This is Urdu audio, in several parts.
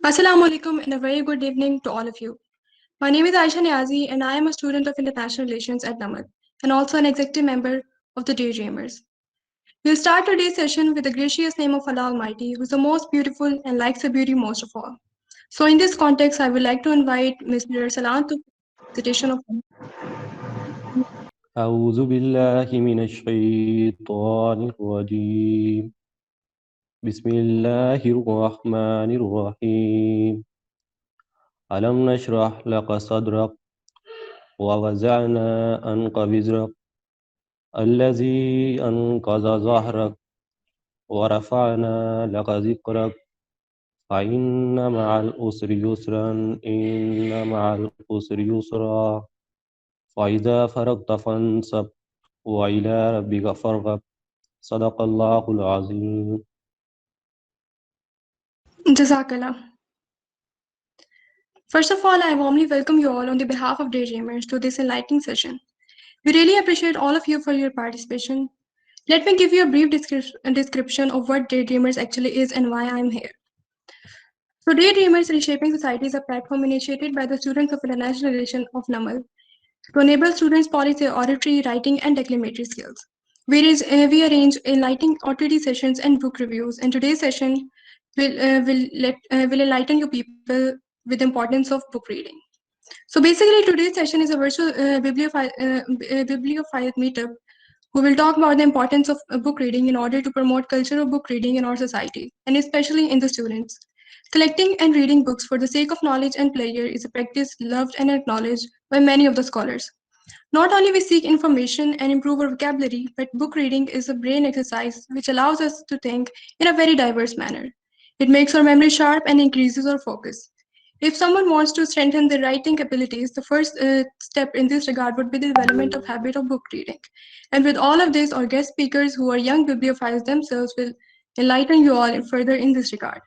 Assalamu alaikum and a very good evening to all of you. My name is Aisha Niazi and I am a student of International Relations at NAMAD and also an executive member of the Daydreamers. We'll start today's session with the gracious name of Allah Almighty, who is the most beautiful and likes the beauty most of all. So, in this context, I would like to invite Mr. Salam to recitation of. أعوذ بالله من الشيطان الرجيم بسم الله الرحمن الرحيم ألم نشرح لك صدرك ووضعنا عنك وزرك الذي أنقض ظهرك ورفعنا لك ذكرك فإن مع العسر يسرا إن مع العسر يسرا فإذا فرغت فانصب وإلى ربك فارغب صدق الله العظيم. Jazakallah. First of all, I warmly welcome you all on the behalf of Daydreamers to this enlightening session. We really appreciate all of you for your participation. Let me give you a brief description of what Daydreamers actually is and why I'm here. So, Daydreamers Reshaping Society is a platform initiated by the students of International Relations of NAMAL to enable students polish their auditory, writing, and declamatory skills. We arrange enlightening OTT sessions and book reviews, and today's session will enlighten you people with the importance of book reading. So basically, today's session is a virtual bibliophile meetup who will talk about the importance of book reading in order to promote culture of book reading in our society, and especially in the students. Collecting and reading books for the sake of knowledge and pleasure is a practice loved and acknowledged by many of the scholars. Not only we seek information and improve our vocabulary, but book reading is a brain exercise which allows us to think in a very diverse manner. It makes our memory sharp and increases our focus. If someone wants to strengthen their writing abilities, the first step in this regard would be the development of habit of book reading. And with all of this, our guest speakers who are young bibliophiles themselves will enlighten you all further in this regard.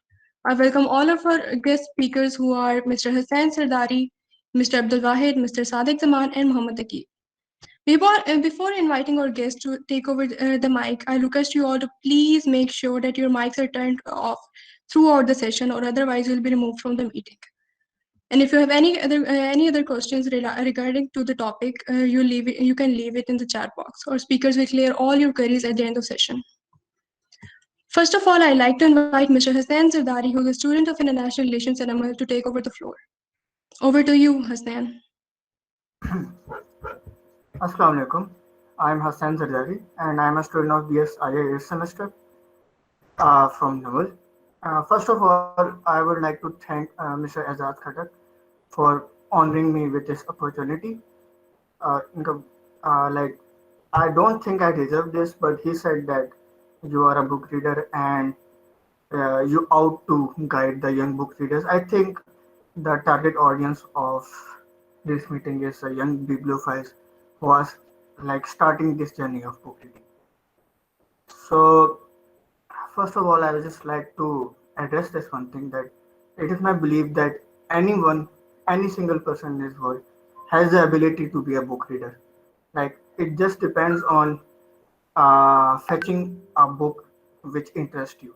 I welcome all of our guest speakers who are Mr. Hussain Sardari, Mr. Abdul Wahid, Mr. Sadiq Zaman, and Muhammad Aqib. Before inviting our guests to take over the mic, I request you all to please make sure that your mics are turned off throughout the session, or otherwise you'll be removed from the meeting. And if you have any other questions regarding to the topic, you can leave it in the chat box. Our speakers will clear all your queries at the end of session. First of all, I'd like to invite Mr. Hussain Zardari, who is a student of International Relations at ML, to take over the floor. Over to you, Hussain. Assalamu alaikum. I'm Hassan Zardari and I'm a student of BSIA 8th semester from Naval. First of all, I would like to thank Mr. Azad Khatak for honoring me with this opportunity. Like, I don't think I deserve this, but he said that you are a book reader and you out to guide the young book readers. I think the target audience of this meeting is young bibliophiles who are like starting this journey of book reading. So first of all, I would just like to address this one thing, that it is my belief that anyone, any single person in this world has the ability to be a book reader. Like, it just depends on fetching a book which interests you.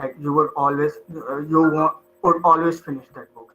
like you would always finish that book.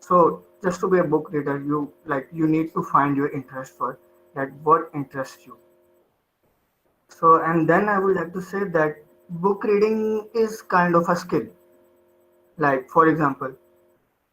So just to be a book reader, you need to find your interest first, that what interests you. So, and then I would like to say that book reading is kind of a skill. Like, for example,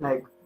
like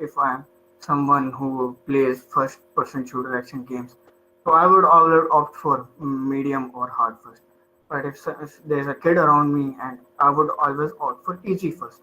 if I am someone who plays first person shooter action games, so I would always opt for medium or hard first. But if there's a kid around me, and I would always opt for easy first.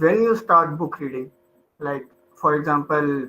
when you start book reading, like for example,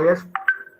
IS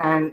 and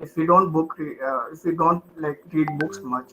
if we don't like read books much,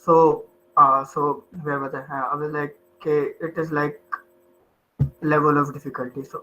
So where was I was like okay, it is like level of difficulty. So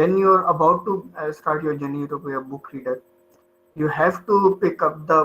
when you're about to start your journey to be a book reader, you have to pick up the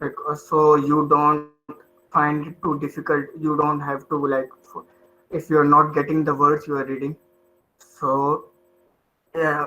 Because so you don't find it too difficult. You don't have to like if you're not getting the words you are reading. So yeah,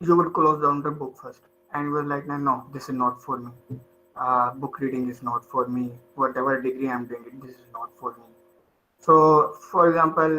you would close down the book first and you were like no, this is not for me. Book reading is not for me. Whatever degree I'm doing, this is not for me. So for example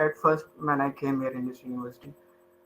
At first when I came here in this university,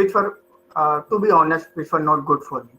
which were to be honest which were not good for me.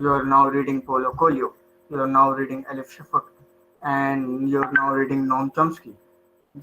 you are now reading Paulo Coelho, you are now reading Elif Shafak, and you are now reading Noam Chomsky.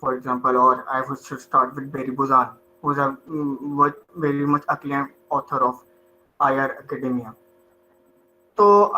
for example, or I should start with Barry Buzan, who's a very much acclaimed author of IR Academia. So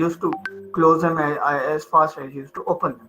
used to close them as fast as I used to open them.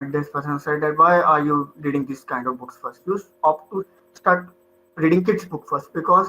met this person who said that why are you reading this kind of books first? You opt to start reading kids book first because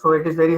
So it is very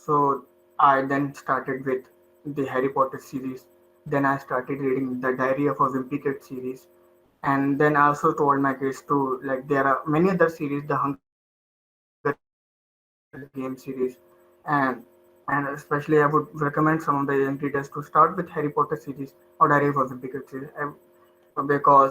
So I then started with the Harry Potter series. Then I started reading the Diary of a Wimpy Kid series, and then I also told my kids to like there are many other series, the Hunger Game series, and especially I would recommend some of the young readers to start with Harry Potter series or Diary of a Wimpy Kid series. Because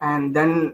And then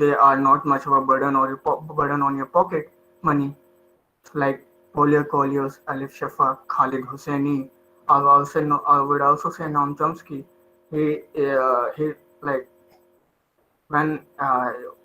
They are not much of a burden on your pocket money. Like Paulo Coelho, Elif Shafak, Khalid Hosseini. I would also say Noam Chomsky. He like when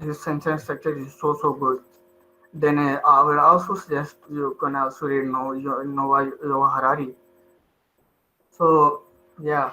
His sentence structure is so good. Then I would also suggest you can also read Noah Harari. So yeah,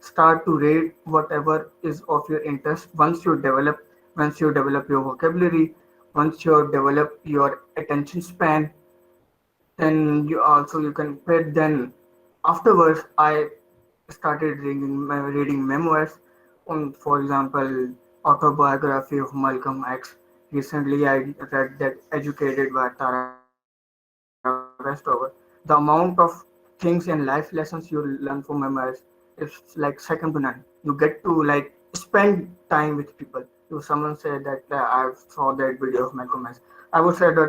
start to read whatever is of your interest. Once you develop your vocabulary, once you develop your attention span, then you can read. Then afterwards I started reading memoirs. For example, autobiography of Malcolm X. Recently, I read that Educated by Tara Westover. The amount of things and life lessons you learn from memoirs is like second to none. You get to like spend time with people. If someone said that I saw that video of Malcolm X, I would say that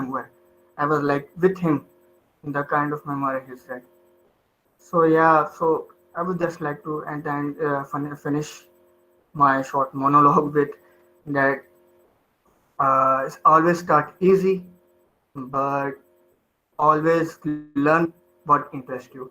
memoir. I was like with him in the kind of memoir he's read. So yeah, so I would just like to and then finish my short monologue with that. Always start easy, but always learn what interests you.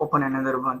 open another one.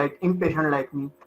like impatient like me,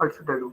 What should I do?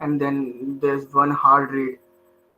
And then there's one hard read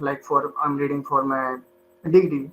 like for I'm reading for my degree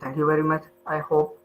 thank you very much. I hope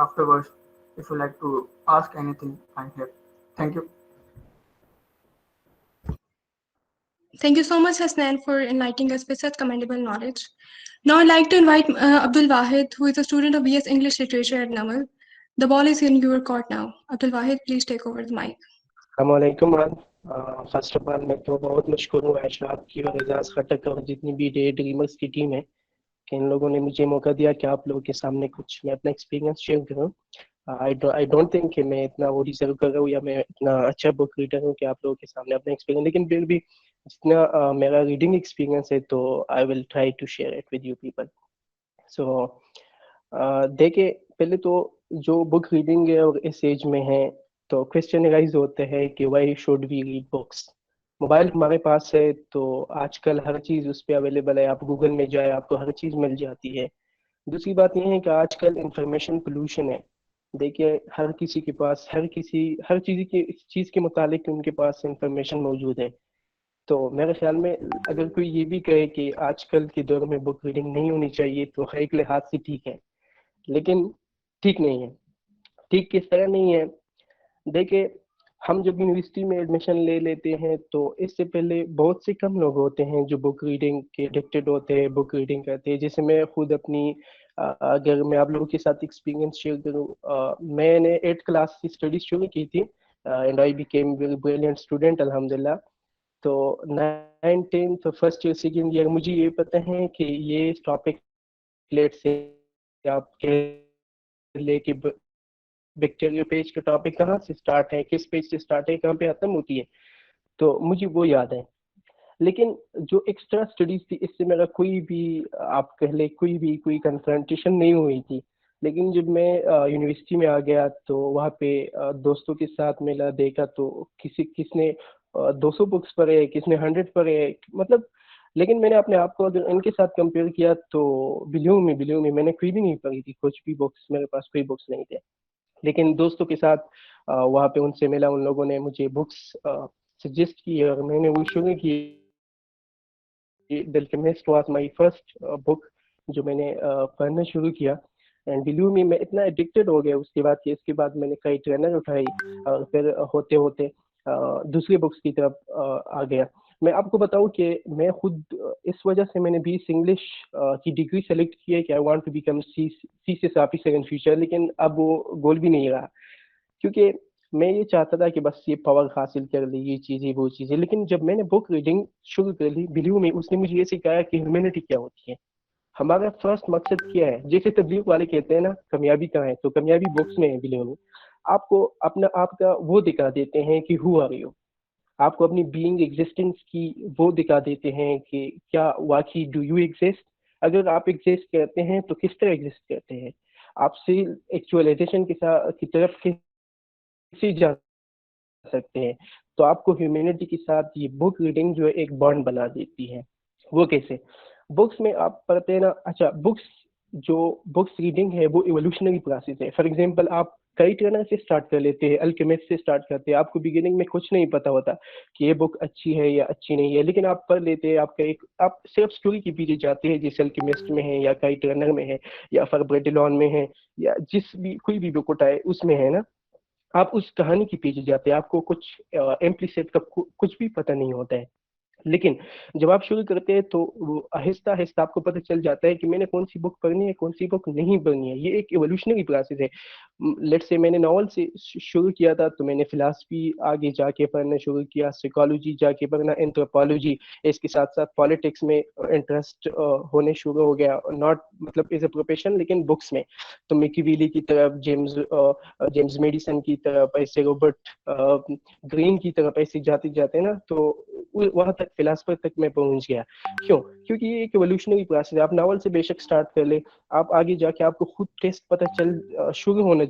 afterwards if you like to ask anything I'm here. Thank you. Thank you so much, Hasnan, for enlightening us with such commendable knowledge. Now I'd like to invite Abdul Wahid, who is a student of BS English Literature at Namal. The ball is in your court now. Abdul Wahid, please take over the mic. السلام فرسٹ آف آل میں تو بہت مشکور ہوں اشراد کی اور اعزاز خٹک اور جتنی بھی ڈے ڈریمرز کی ٹیم ہے کہ ان لوگوں نے مجھے موقع دیا کہ آپ لوگوں کے سامنے کچھ میں اپنا ایکسپیرینس شیئر کروں. آئی ڈونٹ تھنک کہ میں اتنا وہ ڈیزرو کر رہا ہوں یا میں اتنا اچھا بک ریڈر ہوں کہ آپ لوگوں کے سامنے اپنا ایکسپیرینس, لیکن پھر بھی جتنا میرا ریڈنگ ایکسپیرینس ہے تو I will try to share it with you people. So دیکھیں, پہلے تو جو بک ریڈنگ ہے اور اس ایج میں ہے تو کوشچن رائز ہوتے ہیں کہ why should we read books. Mobile ہمارے پاس ہے تو آج کل ہر چیز اس پہ اویلیبل ہے, آپ گوگل میں جائے آپ کو ہر چیز مل جاتی ہے. دوسری بات یہ ہے کہ آج کل انفارمیشن پولوشن ہے. دیکھیے ہر کسی کے پاس ہر چیز کے متعلق ان کے پاس انفارمیشن موجود ہے. تو میرے خیال میں اگر کوئی یہ بھی کہے کہ آج کل کے دور میں بک ریڈنگ نہیں ہونی چاہیے تو ایک لحاظ سے ٹھیک ہے, لیکن ٹھیک نہیں ہے. ٹھیک کس طرح نہیں ہے؟ دیکھیں, ہم جب یونیورسٹی میں ایڈمیشن لے لیتے ہیں تو اس سے پہلے بہت سے کم لوگ ہوتے ہیں جو بک ریڈنگ کے ایڈکٹیڈ ہوتے ہیں, بک ریڈنگ کرتے ہیں. جیسے میں خود اپنی اگر میں آپ لوگوں کے ساتھ ایکسپیرینس شیئر کروں, میں نے 8th کلاس کی اسٹڈیز شروع کی تھی and I became very brilliant student الحمدللہ. تو 9th 10th first year second year مجھے یہ پتہ ہے کہ یہ ٹاپک لیٹ سے آپ کے لے کے بیکٹیریا پیج کا ٹاپک کہاں سے سٹارٹ ہے, کس پیج سے سٹارٹ ہے, کہاں پہ ختم ہوتی ہے, تو مجھے وہ یاد ہے. لیکن جو ایکسٹرا اسٹڈیز تھی اس سے میرا کوئی بھی آپ کہہ لیں کوئی کنفرنٹیشن نہیں ہوئی تھی. لیکن جب میں یونیورسٹی میں آ گیا تو وہاں پہ دوستوں کے ساتھ ملا, دیکھا تو کس نے 200 بکس پڑھے, کس نے 100 پڑھے, مطلب. لیکن میں نے اپنے آپ کو اگر ان کے ساتھ کمپیئر کیا تو بلیو میں میں نے کوئی بھی نہیں پڑھی تھی, کچھ بھی بکس میرے پاس کوئی بکس نہیں تھے. لیکن دوستوں کے ساتھ وہاں پہ ان سے ملا, ان لوگوں نے مجھے بکس سجیسٹ کی اور میں نے وہ شروع کی. The Alchemist was my first book جو میں نے پڑھنا شروع کیا. اینڈ بلیو می میں اتنا ایڈکٹیڈ ہو گیا اس کے بعد کہ اس کے بعد میں نے کئی ٹرینر اٹھائی اور پھر ہوتے ہوتے دوسری بکس کی طرف آ گیا. میں آپ کو بتاؤں کہ میں خود اس وجہ سے میں نے BS انگلش کی ڈگری سلیکٹ کی ہے کہ I want to become CCS officer in future, لیکن اب وہ گول بھی نہیں رہا کیونکہ میں یہ چاہتا تھا کہ بس یہ پاور حاصل کر لی, یہ چیزیں وہ چیزیں. لیکن جب میں نے بک ریڈنگ شروع کر لی بلیو میں, اس نے مجھے یہ سکھایا کہ ہیومینٹی کیا ہوتی ہے, ہمارا فرسٹ مقصد کیا ہے. جیسے تبلیغ والے کہتے ہیں نا کامیابی کہاں ہے, تو کامیابی بکس میں ہے. بلیو میں آپ کو اپنا آپ کا وہ دکھا دیتے ہیں کہ ہو آر یو, آپ کو اپنی بینگ ایگزسٹنس کی وہ دکھا دیتے ہیں کہ کیا واقعی ڈو یو ایگزسٹ. اگر آپ ایگزسٹ کرتے ہیں تو کس طرح ایگزسٹ کرتے ہیں, آپ سے ایکچوئلائزیشن کی طرف کیسے جا سکتے ہیں. تو آپ کو ہیومینٹی کے ساتھ یہ بک ریڈنگ جو ہے ایک بانڈ بنا دیتی ہے. وہ کیسے؟ بکس میں آپ پڑھتے ہیں نا, اچھا بکس ریڈنگ ہے وہ ایولیوشنری پروسیس ہے. فار ایگزامپل آپ کئی ٹرینر سے اسٹارٹ کر لیتے ہیں, الکیمسٹ سے اسٹارٹ کرتے ہیں, آپ کو بگننگ میں کچھ نہیں پتا ہوتا کہ یہ بک اچھی ہے یا اچھی نہیں ہے, لیکن آپ پڑھ لیتے ہیں. آپ صرف اسٹوری کے پیچھے جاتے ہیں جیسے الکیمسٹ میں ہے یا کئی ٹرینر میں ہے یا فربریڈیلون میں ہے یا جس بھی کوئی بھی بک اٹھائے اس میں ہے نا, آپ اس کہانی کے پیچھے جاتے ہیں. آپ کو کچھ امپلیسٹ کا کچھ بھی پتہ نہیں ہوتا ہے. لیکن جب آپ شروع کرتے ہیں تو آہستہ آہستہ آپ کو پتہ چل جاتا ہے کہ میں نے کون سی بک پڑھنی ہے, کون سی بک نہیں پڑھنی ہے. یہ ایک ایولیوشنری پروسیس ہے. لیٹ سے میں نے ناول سے شروع کیا تھا تو میں نے فلاسفی آگے جا کے پڑھنا شروع کیا, سائیکالوجی جا کے پڑھنا, اینتھروپولوجی, اس کے ساتھ ساتھ پالیٹکس میں انٹرسٹ ہونے شروع ہو گیا, ناٹ مطلب ایز اے پروفیشن لیکن بکس میں. تو میکیویلی کی طرف, جیمز میڈیسن کی طرف, ایسے روبرٹ گرین کی طرف ایسے جاتے جاتے نا, تو وہاں تک فلاسفر تک میں پہنچ گیا. کیوں؟ کیونکہ یہ ایک ایولیوشنری پروسیس ہے. آپ ناول سے بے شک اسٹارٹ کر لیں, آپ آگے جا کے آپ کو خود ٹیسٹ پتہ چل شروع ہونا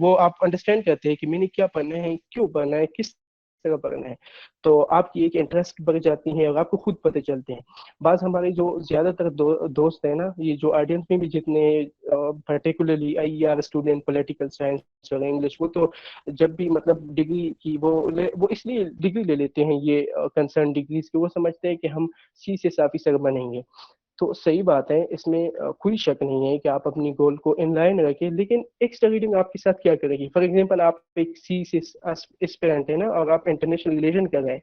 وہ آپ انڈرسٹینڈ کرتے ہیں کہ میں نے کیا پڑھنا ہے, کیوں پڑھنا ہے, کس طرح پڑھنا ہے. تو آپ کی ایک انٹرسٹ بڑھ جاتی ہیں اور آپ کو خود پتہ چلتے ہیں. بعض ہمارے جو زیادہ تر دوست ہیں نا, یہ جو آڈینس میں بھی جتنے particularly IER student, political science اور انگلش, وہ تو جب بھی مطلب ڈگری کی وہ اس لیے ڈگری لے لیتے ہیں یہ کنسرن ڈگریز کے, وہ سمجھتے ہیں کہ ہم CCS آفیسر بنیں گے. تو صحیح بات ہے, اس میں کوئی شک نہیں ہے کہ آپ اپنی گول کو ان لائن رکھیں, لیکن ایکسٹرا ریڈنگ آپ کے ساتھ کیا کرے گی. فار ایگزامپل آپ ایک CCS اسپیرنٹ ہے نا, اور آپ انٹرنیشنل ریلیشن کر رہے ہیں,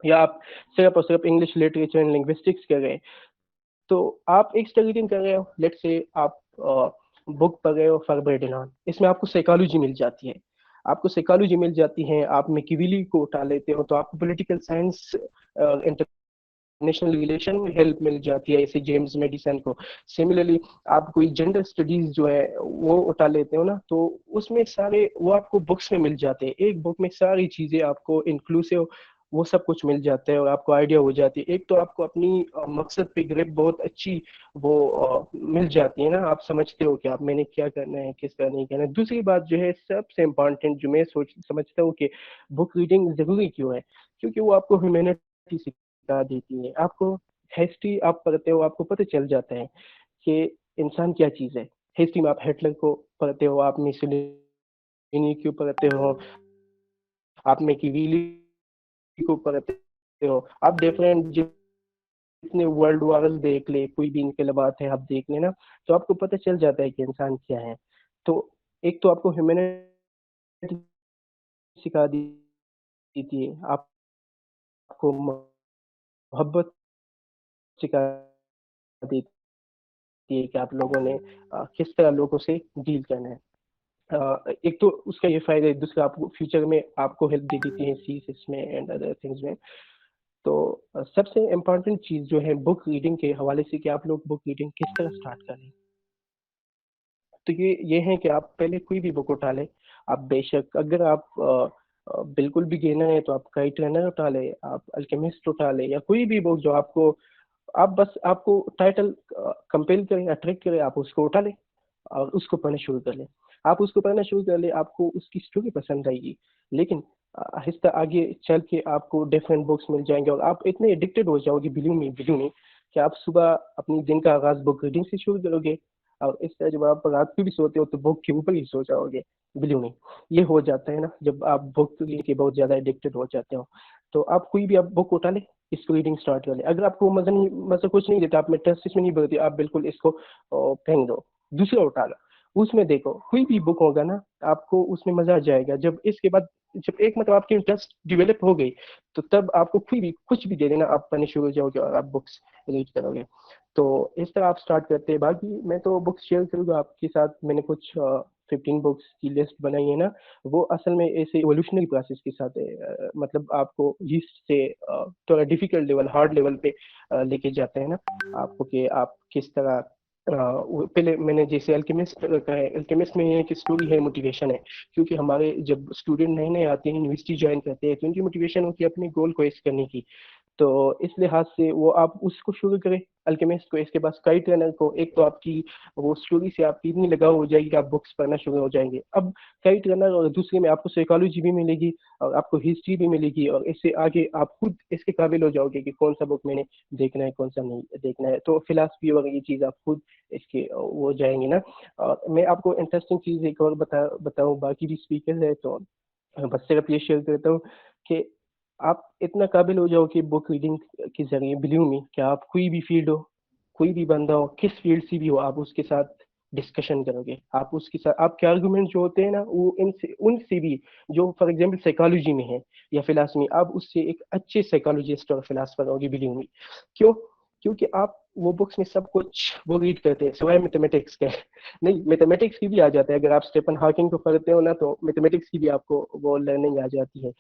یا آپ صرف اور صرف انگلش لٹریچر اینڈ لنگوسٹکس کر رہے ہیں, تو آپ ایکسٹرا ریڈنگ کر رہے ہو, لیٹ سے آپ بک پڑھ رہے ہو فار برڈنان, اس میں آپ کو سائیکالوجی مل جاتی ہے, آپ کو سائیکالوجی مل جاتی ہے, آپ میکیویلی کو اٹھا لیتے ہو, تو آپ کو پولیٹیکل سائنس انٹرنیشنل ریلیشن میں ہیلپ مل جاتی ہے ایسے جیمز میڈیسن کو. سملرلی آپ کوئی جینڈر اسٹڈیز جو ہے وہ اٹھا لیتے ہو نا, تو اس میں سارے وہ آپ کو بکس میں مل جاتے ہیں, ایک بک میں ساری چیزیں آپ کو انکلوسیو وہ سب کچھ مل جاتا ہے, اور آپ کو آئیڈیا ہو جاتی ہے. ایک تو آپ کو اپنی مقصد پہ گرپ بہت اچھی وہ مل جاتی ہے نا, آپ سمجھتے ہو کہ آپ میں نے کیا کرنا ہے, کس طرح نہیں کرنا ہے. دوسری بات جو ہے سب سے امپورٹنٹ جو میں سمجھتا ہوں کہ بک ریڈنگ ضروری کیوں ہے, کیونکہ وہ آپ کو ہیومینٹی سکھا دیتی ہے. آپ کو ہسٹری آپ پڑھتے ہو, آپ کو پتہ چل جاتا ہے کہ انسان کیا چیز ہے. ہسٹری میں آپ ہٹلر کو پڑھتے ہو, آپ میسولینی کو پڑھتے ہو, آپ میکیویلی کو پڑھتے ہو, آپ ڈفرینٹ جتنے ورلڈ وارز دیکھ لے, کوئی بھی انقلابات ہے آپ دیکھ لیں نا, تو آپ کو پتہ چل جاتا ہے کہ انسان کیا ہے. تو ایک تو آپ کو ہیومینٹی سکھا دیتی ہے, آپ کو محبت سکھا دیتی ہے کہ آپ لوگوں نے کس طرح لوگوں سے ڈیل کرنا ہے. ایک تو اس کا یہ فائدہ ہے, دوسرا آپ کو فیوچر میں آپ کو ہیلپ دے دیتی ہے سیس میں اینڈ ادر تھنگز میں. تو سب سے امپورٹنٹ چیز جو ہے بک ریڈنگ کے حوالے سے کہ آپ لوگ بک ریڈنگ کس طرح اسٹارٹ کریں, تو یہ ہے کہ آپ پہلے کوئی بھی بک اٹھا لیں. آپ بے شک اگر آپ بالکل بھی گینر ہے تو آپ گائیڈ ٹرینر اٹھا لیں, آپ الکیمسٹ اٹھا لیں, یا کوئی بھی بک جو آپ کو آپ کو ٹائٹل کمپیل کریں, اٹریکٹ کرے, آپ اس کو اٹھا لیں اور اس کو پڑھنا شروع کر لیں. آپ اس کو پڑھنا شروع کر لیں, آپ کو اس کی اسٹوری پسند آئے گی, لیکن آہستہ آگے چل کے آپ کو ڈفرینٹ بکس مل جائیں گے, اور آپ اتنے ایڈکٹیڈ ہو جاؤ گے بلیو می کہ آپ صبح اپنی دن کا آغاز بک ریڈنگ سے شروع کرو گے, اور اس طرح جب آپ رات کو بھی سوتے ہو تو بک کے اوپر ہی سو جاؤ گے. بلیو می, یہ ہو جاتا ہے نا جب آپ بک کے بہت زیادہ ایڈکٹیڈ ہو جاتے ہو. تو آپ کوئی بھی آپ بک اٹھا لیں, اس کو ریڈنگ اسٹارٹ کر لیں. اگر آپ کو مزہ کچھ نہیں دیتا, آپ میں ٹیسٹ میں نہیں بڑھتی, آپ بالکل اس کو پھینک دو, دوسرا اٹھا لو, اس میں دیکھو کوئی بھی بک ہوگا نا آپ کو اس میں مزہ آ جائے گا. جب اس کے بعد جب ایک مطلب آپ کی انٹرسٹ ڈیولپ ہو گئی, تو تب آپ کو کوئی بھی کچھ بھی دے دینا, آپ پڑھنے شروع ہو جاؤ گے اور آپ بکس ریڈ کرو گے. تو اس طرح آپ اسٹارٹ کرتے ہیں. باقی میں تو بکس شیئر کروں گا آپ کے ساتھ. میں نے کچھ 15 بکس کی لسٹ بنائی ہے نا, وہ اصل میں ایسے ایولیوشنری پروسیس کے ساتھ ہے, مطلب آپ کو لیسٹ سے تھوڑا ڈیفیکلٹ لیول, ہارڈ لیول پہ لے کے جاتے ہیں نا آپ کو, کہ آپ کس طرح پہلے میں نے جیسے الکیمسٹ کا ہے, الکیمسٹ میں یہ کہ اسٹوری ہے, موٹیویشن ہے. کیونکہ ہمارے جب اسٹوڈنٹ نئے نئے آتے ہیں, یونیورسٹی جوائن کرتے ہیں, تو ان کی موٹیویشن ہوتی ہے اپنے گول کو ایچ کرنے کی. تو اس لحاظ سے وہ آپ اس کو شروع کریں الکیمسٹ کو. اس کے بعد اسکائی ٹرینر کو, ایک تو آپ کی وہ اسٹوری سے آپ کی اتنی لگاؤ ہو جائے گی کہ آپ بکس پڑھنا شروع ہو جائیں گے. اب اسکائی ٹرینر اور دوسرے میں آپ کو سائیکالوجی بھی ملے گی, اور آپ کو ہسٹری بھی ملے گی, اور اس سے آگے آپ خود اس کے قابل ہو جاؤ گے کہ کون سا بک میں نے دیکھنا ہے, کون سا نہیں دیکھنا ہے. تو فلاسفی وغیرہ یہ چیز آپ خود اس کے وہ جائیں گے نا. میں آپ کو انٹرسٹنگ چیز ایک اور بتاؤں, باقی بھی اسپیکر ہے تو بس صرف یہ شیئر کرتا ہوں کہ آپ اتنا قابل ہو جاؤ کہ بک ریڈنگ کے ذریعے بلیو می کہ آپ کوئی بھی فیلڈ ہو, کوئی بھی بندہ ہو, کس فیلڈ سے بھی ہو, آپ اس کے ساتھ ڈسکشن کرو گے. آپ اس کے ساتھ آپ کے آرگومنٹ جو ہوتے ہیں نا, وہ ان سے بھی جو فار ایگزامپل سائیکالوجی میں ہے یا فلاسفی میں, آپ اس سے ایک اچھے سائیکالوجسٹ اور فلاسفر ہوگی بلیو می. کیوں؟ کیونکہ آپ وہ بکس میں سب کچھ وہ ریڈ کرتے ہیں سوائے میتھمیٹکس کے. نہیں, میتھمیٹکس کی بھی آ جاتا ہے. اگر آپ اسٹیفن ہاکنگ کو پڑھتے ہو نا, تو میتھمیٹکس کی بھی آپ کو وہ لرننگ آ جاتی ہے.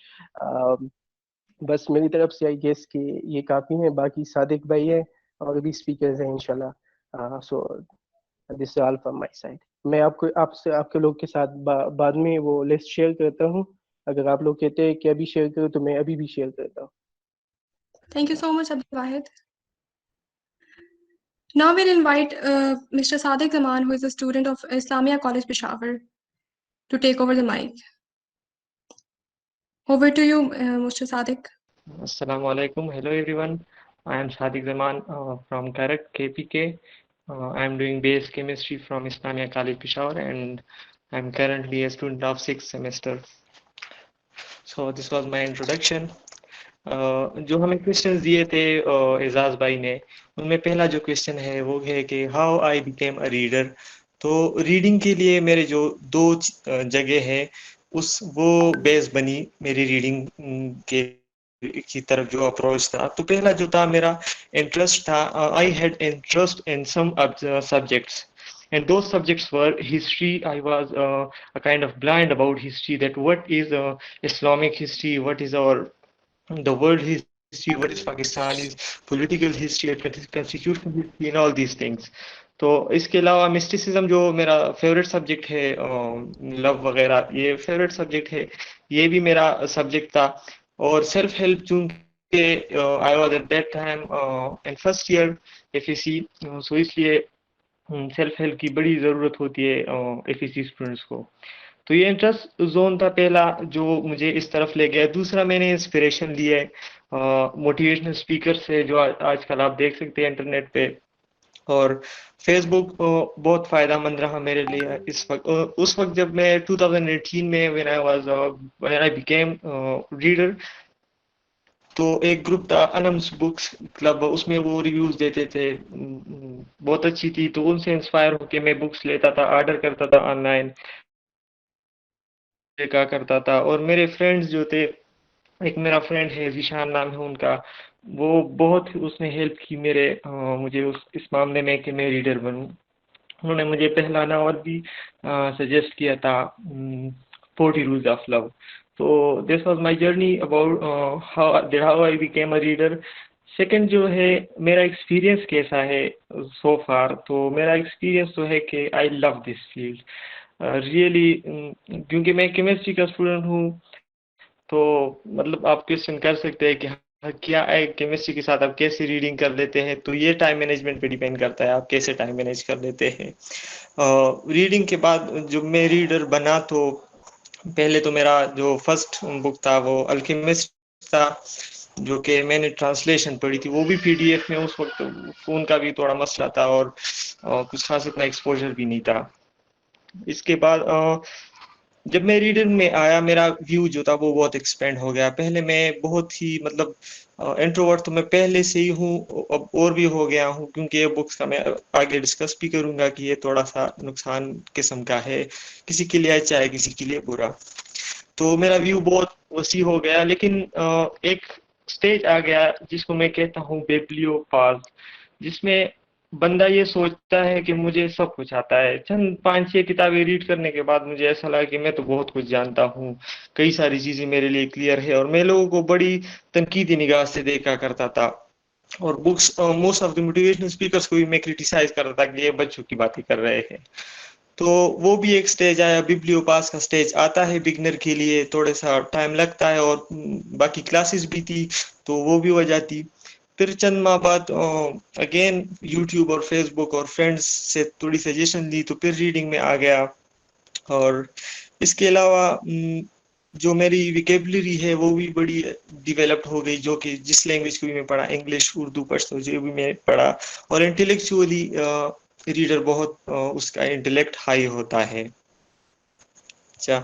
بس میری طرف سے آئی گیس کہ یہ کافی ہیں. باقی صادق بھائی ہے اور بھی اسپیکرز ہیں انشاءاللہ. سو دس آل فرام مائی سائڈ. میں آپ کے لوگ کے ساتھ بعد میں وہ لسٹ شیئر کرتا ہوں. اگر آپ لوگ کہتے ہیں کہ ابھی شیئر کرو تو میں ابھی بھی شیئر کرتا ہوں. Thank you so much, Abdul Wahid. Now we'll invite Mr. Sadiq Zaman, who is a student of Islamia College, Peshawar, to take over the mic. Over to you, Mr. Sadiq. Assalamu alaikum. Hello everyone. I am Sadiq Zaman from Karak, KPK. I am doing base chemistry from Islamia College, Peshawar, and I am currently a student of 6th semester. So this was my introduction. جو ہمیں کوشچنز دیے تھے اعزاز بھائی نے, ان میں پہلا جو کوشچن ہے وہ ہے کہ how I became a reader. تو ریڈنگ کے لیے میرے جو 2 جگہ ہیں وہ بیس بنی میری ریڈنگ کے کی طرف جو اپروچ تھا. تو پہلا جو تھا میرا انٹرسٹ تھا, I had interest in some subjects, and those subjects were history. I was a kind of blind about history, that what is Islamic history, what is the world history, what is Pakistani's political history, constitutional history, and all these things. تو اس کے علاوہ مسٹیسزم جو میرا فیوریٹ سبجیکٹ ہے, لو وغیرہ یہ فیوریٹ سبجیکٹ ہے, یہ بھی میرا سبجیکٹ تھا. اور سیلف ہیلپ چونکہ I was at that time in first year FEC, سو اس لیے سیلف ہیلپ کی بڑی ضرورت ہوتی ہے FEC اسٹوڈنٹس کو. تو یہ انٹرسٹ زون تھا پہلا جو مجھے اس طرف لے گیا. دوسرا میں نے انسپریشن لی ہے موٹیویشنل اسپیکر سے, جو آج کل آپ دیکھ سکتے ہیں انٹرنیٹ پہ, اور فیس بک بہت فائدہ مند رہا میرے لیے اس وقت. اس وقت جب میں 2018 میں when I became reader, تو ایک گروپ تھا انمس بکس کلب, اس میں وہ ریویوز دیتے تھے, بہت اچھی تھی. تو ان سے انسپائر ہو کے میں بکس لیتا تھا, آرڈر کرتا تھا آن لائن, دیکھا کرتا تھا. اور میرے فرینڈز جو تھے, ایک میرا فرینڈ ہے ذیشان نام ہے ان کا, وہ بہت اس نے ہیلپ کی مجھے اس معاملے میں کہ میں ریڈر بنوں. انہوں نے مجھے پہلا ناول بھی سجیسٹ کیا تھا, 40 Rules of Love. تو this was my journey about how I became a reader. Second جو ہے میرا ایکسپیرینس کیسا ہے سو فار, تو میرا ایکسپیرینس تو ہے کہ آئی لو دس فیلڈ ریئلی, کیونکہ میں کیمسٹری کا اسٹوڈنٹ ہوں. تو مطلب آپ کوشچن کر سکتے ہیں کہ کیا ہے کیمسٹری کے ساتھ آپ کیسے ریڈنگ کر لیتے ہیں, تو یہ ٹائم مینجمنٹ پہ ڈیپینڈ کرتا ہے آپ کیسے ٹائم مینیج کر لیتے ہیں. ریڈنگ کے بعد جب میں ریڈر بنا, تو پہلے تو میرا جو فرسٹ بک تھا وہ الکیمسٹ تھا, جو کہ میں نے ٹرانسلیشن پڑھی تھی, وہ بھی PDF میں. اس وقت فون کا بھی تھوڑا مسئلہ تھا اور کچھ خاص اتنا ایکسپوجر بھی نہیں تھا. اس کے بعد جب میں ریڈنگ میں آیا, میرا ویو جو تھا وہ بہت ایکسپینڈ ہو گیا. پہلے میں بہت ہی مطلب انٹروورٹ تو میں پہلے سے ہی ہوں, اب اور بھی ہو گیا ہوں, کیونکہ یہ بکس کا میں آگے ڈسکس بھی کروں گا کہ یہ تھوڑا سا نقصان قسم کا ہے, کسی کے لیے اچھا ہے کسی کے لیے برا. تو میرا ویو بہت وسیع ہو گیا. لیکن ایک سٹیج آ گیا جس کو میں کہتا ہوں بیبلیو پاز, جس میں بندہ یہ سوچتا ہے کہ مجھے سب کچھ آتا ہے. چند 5-6 کتابیں ریڈ کرنے کے بعد مجھے ایسا لگا کہ میں تو بہت کچھ جانتا ہوں, کئی ساری چیزیں میرے لیے کلیئر ہے. اور میں لوگوں کو بڑی تنقیدی نگاہ سے دیکھا کرتا تھا, اور books most of the motivational speakers کو بھی میں کرٹیسائز کرتا تھا کہ یہ بچوں کی باتیں کر رہے ہیں. تو وہ بھی ایک سٹیج آیا, بیبلیو پاس کا سٹیج آتا ہے بگنر کے لیے, تھوڑا سا ٹائم لگتا ہے, اور باقی کلاسز بھی تھی تو وہ بھی ہو جاتی. پھر چند ماہ بعد اگین یوٹیوب اور فیس بک اور فرینڈس سے تھوڑی سجیشن لی, تو پھر ریڈنگ میں آ گیا. اور اس کے علاوہ جو میری ویکیبلری ہے وہ بھی بڑی ڈیولپڈ ہو گئی, جو کہ جس لینگویج کو بھی میں پڑھا, انگلش, اردو, پشتو, جو بھی میں پڑھا. اور انٹلیکچولی ریڈر بہت اس کا انٹلیکٹ ہائی ہوتا ہے. اچھا,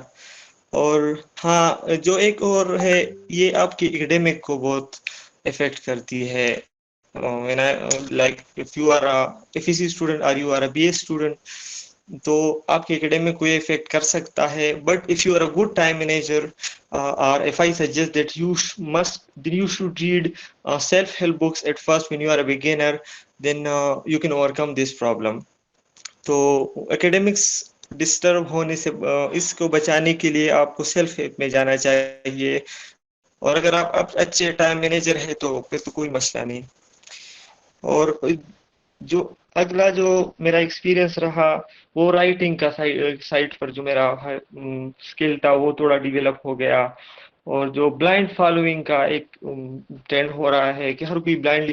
اور ہاں جو ایک اور ہے, یہ آپ کی ایکڈیمک کو بہت افیکٹ کرتی ہے. Like if you are a FEC student or you are a BA student, تو آپ کے ایکڈیمک کو یہ افیکٹ کر سکتا ہے. But if you are a good time manager, or if I suggest that you should read self-help books at first when you are a beginner, then you can overcome this problem. تو ایکڈیمکس ڈسٹرب ہونے سے اس کو بچانے کے لیے آپ کو سیلف ہیلپ میں جانا چاہیے. اور اگر آپ اچھے ٹائم مینیجر ہیں تو پھر تو کوئی مسئلہ نہیں. اور جو اگلا جو میرا ایکسپیرینس رہا وہ رائٹنگ کا سائٹ پر جو میرا اسکل تھا وہ تھوڑا ڈیولپ ہو گیا. اور جو بلائنڈ فالوئنگ کا ایک ٹرینڈ ہو رہا ہے کہ ہر کوئی بلائنڈلی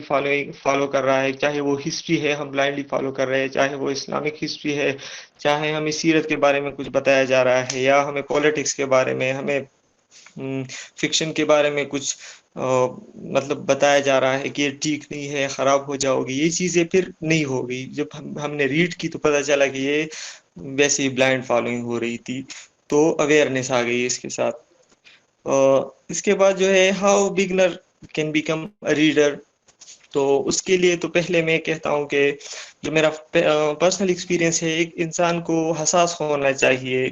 فالو کر رہا ہے, چاہے وہ ہسٹری ہے ہم بلائنڈلی فالو کر رہے ہیں, چاہے وہ اسلامک ہسٹری ہے, چاہے ہمیں سیرت کے بارے میں کچھ بتایا جا رہا ہے, یا ہمیں پولیٹکس کے بارے میں, ہمیں فکشن کے بارے میں کچھ مطلب بتایا جا رہا ہے کہ یہ ٹھیک نہیں ہے, خراب ہو جاؤ گی. یہ چیزیں پھر نہیں ہو گئی. جب ہم نے ریڈ کی تو پتہ چلا کہ یہ ویسے ہی بلائنڈ فالوئنگ ہو رہی تھی, تو اویئرنیس آ گئی اس کے ساتھ. اس کے بعد جو ہے how beginner can become a reader, تو اس کے لیے تو پہلے میں کہتا ہوں کہ جو میرا پرسنل ایکسپیرینس ہے, ایک انسان کو حساس ہونا چاہیے.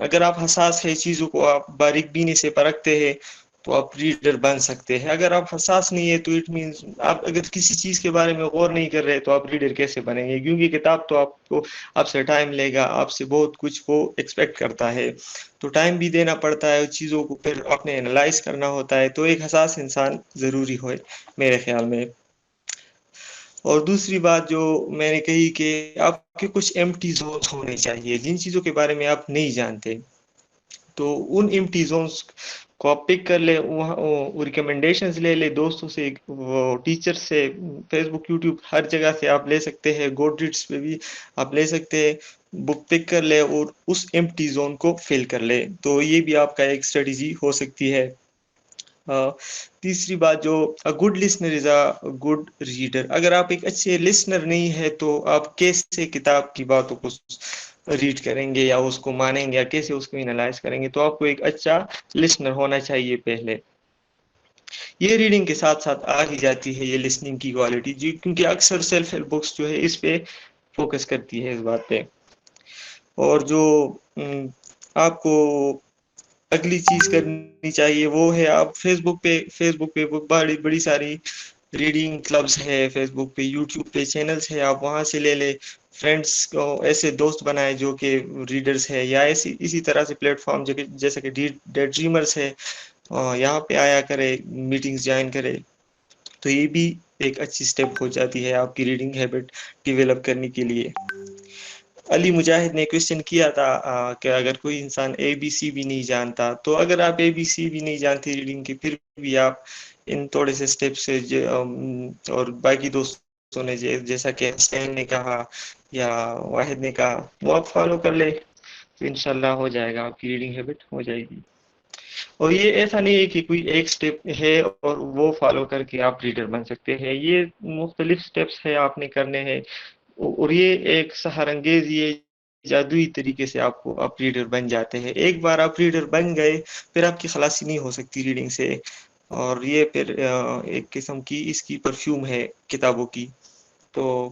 اگر آپ حساس ہے, چیزوں کو آپ باریک بینی سے پرکھتے ہیں, تو آپ ریڈر بن سکتے ہیں. اگر آپ حساس نہیں ہے تو اٹ مینس آپ اگر کسی چیز کے بارے میں غور نہیں کر رہے تو آپ ریڈر کیسے بنیں گے, کیونکہ کتاب تو آپ کو آپ سے ٹائم لے گا, آپ سے بہت کچھ وہ ایکسپیکٹ کرتا ہے, تو ٹائم بھی دینا پڑتا ہے, چیزوں کو پھر اپنے انالائز کرنا ہوتا ہے, تو ایک حساس انسان ضروری ہوئے میرے خیال میں. اور دوسری بات جو میں نے کہی کہ آپ کے کچھ ایمٹی زونز ہونے چاہیے, جن چیزوں کے بارے میں آپ نہیں جانتے, تو ان ایمٹی زونز کو آپ پک کر لیں, وہاں ریکمنڈیشنز لے لیں دوستوں سے, وہ ٹیچر سے, فیس بک, یوٹیوب, ہر جگہ سے آپ لے سکتے ہیں, گوڈ ریڈس پہ بھی آپ لے سکتے ہیں, بک پک کر لے اور اس ایمٹی زون کو فل کر لے, تو یہ بھی آپ کا ایک اسٹریٹجی ہو سکتی ہے. تیسری بات جو good listener is a good reader. اگر آپ ایک اچھے لسنر نہیں ہے تو آپ کیسے کتاب کی باتوں کو ریڈ کریں گے یا اس کو مانیں گے یا کیسے اس کو انالائز کریں گے, تو آپ کو ایک اچھا لسنر ہونا چاہیے پہلے. یہ ریڈنگ کے ساتھ ساتھ آ ہی جاتی ہے یہ لسننگ کی کوالٹی جی, کیونکہ اکثر سیلف ہیلپ بکس جو ہے اس پہ فوکس کرتی ہے اس بات پہ. اور جو آپ کو اگلی چیز کرنی چاہیے وہ ہے آپ فیس بک پہ بڑی ساری ریڈنگ کلبز ہے, فیس بک پہ, یوٹیوب پہ چینلز ہے, آپ وہاں سے لے لیں. فرینڈس کو ایسے دوست بنائے جو کہ ریڈرز ہے, یا اسی طرح سے پلیٹ فارم جیسے کہ ڈیڈ ڈریمرز ہے, یہاں پہ آیا کرے, میٹنگز جوائن کرے, تو یہ بھی ایک اچھی سٹیپ ہو جاتی ہے آپ کی ریڈنگ ہیبٹ ڈیولپ کرنے کے لیے. علی مجاہد نے کویشچن کیا تھا کہ اگر کوئی انسان اے بی سی بھی نہیں جانتا, تو اگر آپ اے بی سی بھی نہیں جانتے ریڈنگ کے, پھر بھی آپ ان تھوڑے سے سٹیپ سے اور باقی دوستوں نے جیسا کہ حسین نے کہا یا واحد نے کہا وہ آپ فالو کر لے, تو انشاءاللہ ہو جائے گا, آپ کی ریڈنگ ہیبٹ ہو جائے گی. اور یہ ایسا نہیں ہے کہ کوئی ایک سٹیپ ہے اور وہ فالو کر کے آپ ریڈر بن سکتے ہیں, یہ مختلف سٹیپس ہے آپ نے کرنے ہیں, اور یہ ایک سحر انگیز یہ جادوئی طریقے سے آپ ریڈر بن جاتے ہیں. ایک بار آپ ریڈر بن گئے پھر آپ کی خلاصی نہیں ہو سکتی ریڈنگ سے, اور یہ پھر ایک قسم کی اس کی پرفیوم ہے کتابوں کی, تو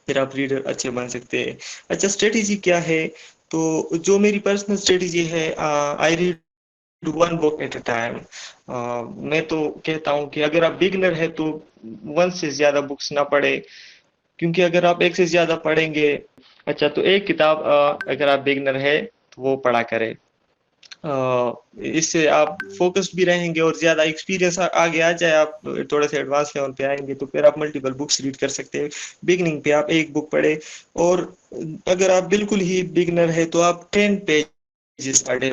پھر آپ ریڈر اچھے بن سکتے ہیں. اچھا اسٹریٹجی کیا ہے, تو جو میری پرسنل اسٹریٹجی ہے, I read one book at a time. میں تو کہتا ہوں کہ اگر آپ بگنر ہے تو ون سے زیادہ بکس نہ پڑھے, کیونکہ اگر آپ ایک سے زیادہ پڑھیں گے, اچھا تو ایک کتاب اگر آپ بگنر ہے تو وہ پڑھا کرے, اس سے آپ فوکس بھی رہیں گے اور زیادہ ایکسپیرینس آگے آ جائے, آپ تھوڑے سے ایڈوانس لیول پہ آئیں گے تو پھر آپ ملٹیپل بکس ریڈ کر سکتے ہیں. بگننگ پہ آپ ایک بک پڑھے, اور اگر آپ بالکل ہی بگنر ہے تو آپ 10 پیجز پڑھے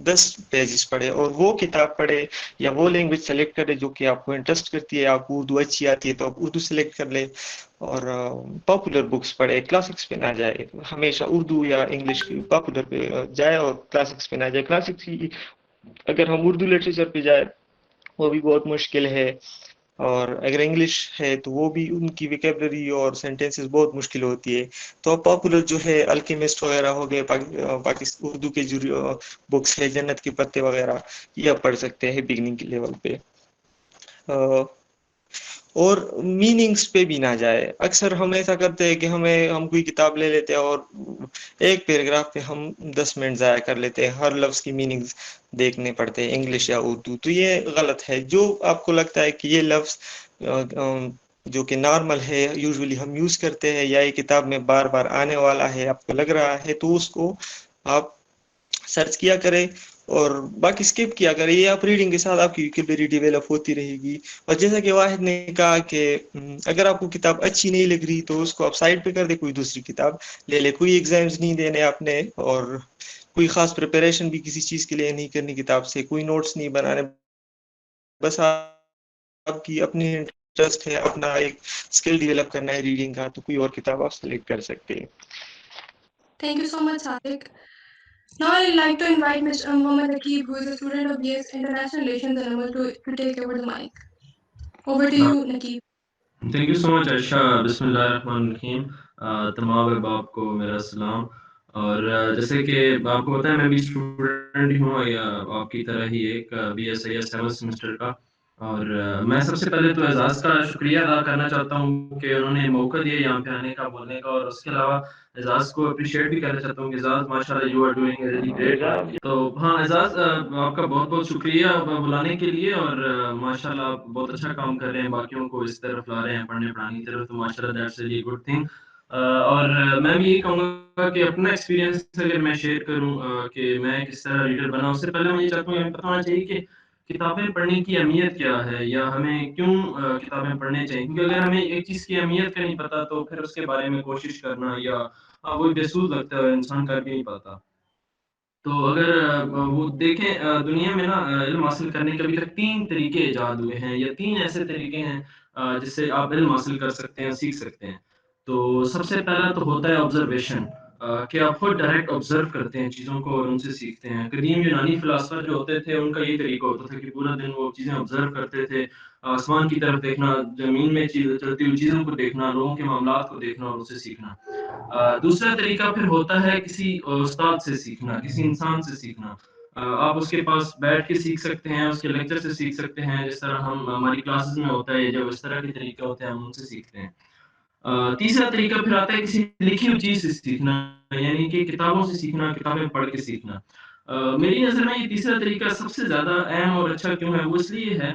10 پیجز پڑھے, اور وہ کتاب پڑھے یا وہ لینگویج سلیکٹ کرے جو کہ آپ کو انٹرسٹ کرتی ہے. آپ کو اردو اچھی آتی ہے تو آپ اردو سلیکٹ کر لیں, اور پاپولر بکس پڑھے, کلاسکس پہ نہ جائے, ہمیشہ اردو یا انگلش پاپولر پہ جائے اور کلاسکس پہ نہ جائے. کلاسکس ہی اگر ہم اردو لٹریچر پہ جائے وہ بھی بہت مشکل ہے, اور اگر انگلش ہے تو وہ بھی ان کی ویکیبلری اور سینٹینسز بہت مشکل ہوتی ہے. تو پاپولر جو ہے الکیمسٹ وغیرہ ہو گئے, اردو کے جو بکس ہے جنت کے پتے وغیرہ, یہ آپ پڑھ سکتے ہیں بگننگ کے لیول پہ. اور میننگز پہ بھی نہ جائے. اکثر ہم ایسا کرتے ہیں کہ ہم کوئی کتاب لے لیتے ہیں اور ایک پیراگراف پہ ہم 10 منٹ ضائع کر لیتے ہیں, ہر لفظ کی میننگز دیکھنے پڑتے ہیں انگلش یا اردو, تو یہ غلط ہے. جو آپ کو لگتا ہے کہ یہ لفظ جو کہ نارمل ہے, یوزولی ہم یوز کرتے ہیں, یا یہ کتاب میں بار بار آنے والا ہے, آپ کو لگ رہا ہے, تو اس کو آپ سرچ کیا کریں اور باقی اسکپ کیا کریں. یہ آپ ریڈنگ کے ساتھ آپ کی ویکیبلری ڈیولپ ہوتی رہے گی. اور جیسا کہ واحد نے کہا کہ اگر آپ کو کتاب اچھی نہیں لگ رہی تو اس کو آپ سائڈ پہ کر دیں, کوئی دوسری کتاب لے لے. کوئی ایگزامز نہیں دینے آپ نے, اور کوئی خاص پریپریشن بھی کسی چیز کے لیے نہیں کرنی کتاب سے, کوئی نوٹس نہیں بنانے, بس آپ کی اپنی انٹرسٹ ہے, اپنا ایک اسکل ڈیولپ کرنا ہے ریڈنگ کا, تو کوئی اور کتاب آپ سلیکٹ کر سکتے ہیں. Thank you so much, Sadiq. Now I'd like to invite Mr. Mohammad Akib, who is a student of BS International Relations and ML, to take over the mic. Over to you, Nakib. Thank you so much Ayesha. بسم اللہ الرحمن الرحیم. تمام احباب کو میرا سلام. اور جیسے کہ آپ کو پتہ ہے میں بھی اسٹوڈنٹ ہوں, یا آپ کی طرح ہی ایک BS 7 سیمسٹر کا, اور میں سب سے پہلے تو اعزاز کا شکریہ ادا کرنا چاہتا ہوں کہ انہوں نے موقع دیا یہاں پہ آنے کا، بولنے کا، اور اس کے علاوہ اعزاز کو اپریشیٹ بھی کرنا چاہتا ہوں کہ اعزاز ماشاء اللہ you are doing really great. تو ہاں اعزاز، آپ کا بہت بہت شکریہ بلانے کے لیے، اور ماشاء اللہ آپ بہت اچھا کام کر رہے ہیں، باقیوں کو اس طرف لا رہے ہیں، پڑھنے پڑھانے کی طرف، تو ماشاء اللہ دیٹس ریلی گڈ تھنگ. اور میں بھی یہ کہوں گا کہ اپنا ایکسپیرینس اگر میں شیئر کروں کہ میں کس طرح ریڈر بنا، اس سے پہلے میں یہ چاہتا ہوں ہمیں پتہ ہونا چاہیے کہ کتابیں پڑھنے کی اہمیت کیا ہے، یا ہمیں کیوں کتابیں پڑھنے چاہیے. کیونکہ اگر ہمیں ایک چیز کی اہمیت کا نہیں پتا تو پھر اس کے بارے میں کوشش کرنا یا وہ بےسود لگتا ہے، انسان کر بھی نہیں پاتا. تو اگر وہ دیکھیں دنیا میں نا علم حاصل کرنے کے ابھی تک 3 طریقے ایجاد ہوئے ہیں، یا 3 ایسے طریقے ہیں جس سے آپ علم حاصل کر سکتے ہیں، سیکھ سکتے ہیں. تو سب سے پہلا تو ہوتا ہے آبزرویشن، کہ آپ خود ڈائریکٹ آبزرو کرتے ہیں چیزوں کو اور ان سے سیکھتے ہیں. قدیم یونانی فلاسفر جو ہوتے تھے ان کا یہ طریقہ ہوتا تھا کہ پورا دن وہ چیزیں آبزرو کرتے تھے، آسمان کی طرف دیکھنا، زمین میں چلتی ہوئی چیزوں کو دیکھنا، لوگوں کے معاملات کو دیکھنا اور ان سے سیکھنا. دوسرا طریقہ پھر ہوتا ہے کسی استاد سے سیکھنا، کسی انسان سے سیکھنا. آپ اس کے پاس بیٹھ کے سیکھ سکتے ہیں، اس کے لیکچر سے سیکھ سکتے ہیں، جس طرح ہماری کلاسز میں ہوتا ہے، جب اس طرح کے طریقے ہوتے ہیں ہم ان سے سیکھتے ہیں. تیسرا طریقہ پھر آتا ہے کسی لکھی ہوئی چیز سے سیکھنا، یعنی کہ کتابوں سے سیکھنا، کتابیں پڑھ کے سیکھنا. میری نظر میں یہ تیسرا طریقہ سب سے زیادہ اہم اور اچھا کیوں ہے، وہ اس لیے ہے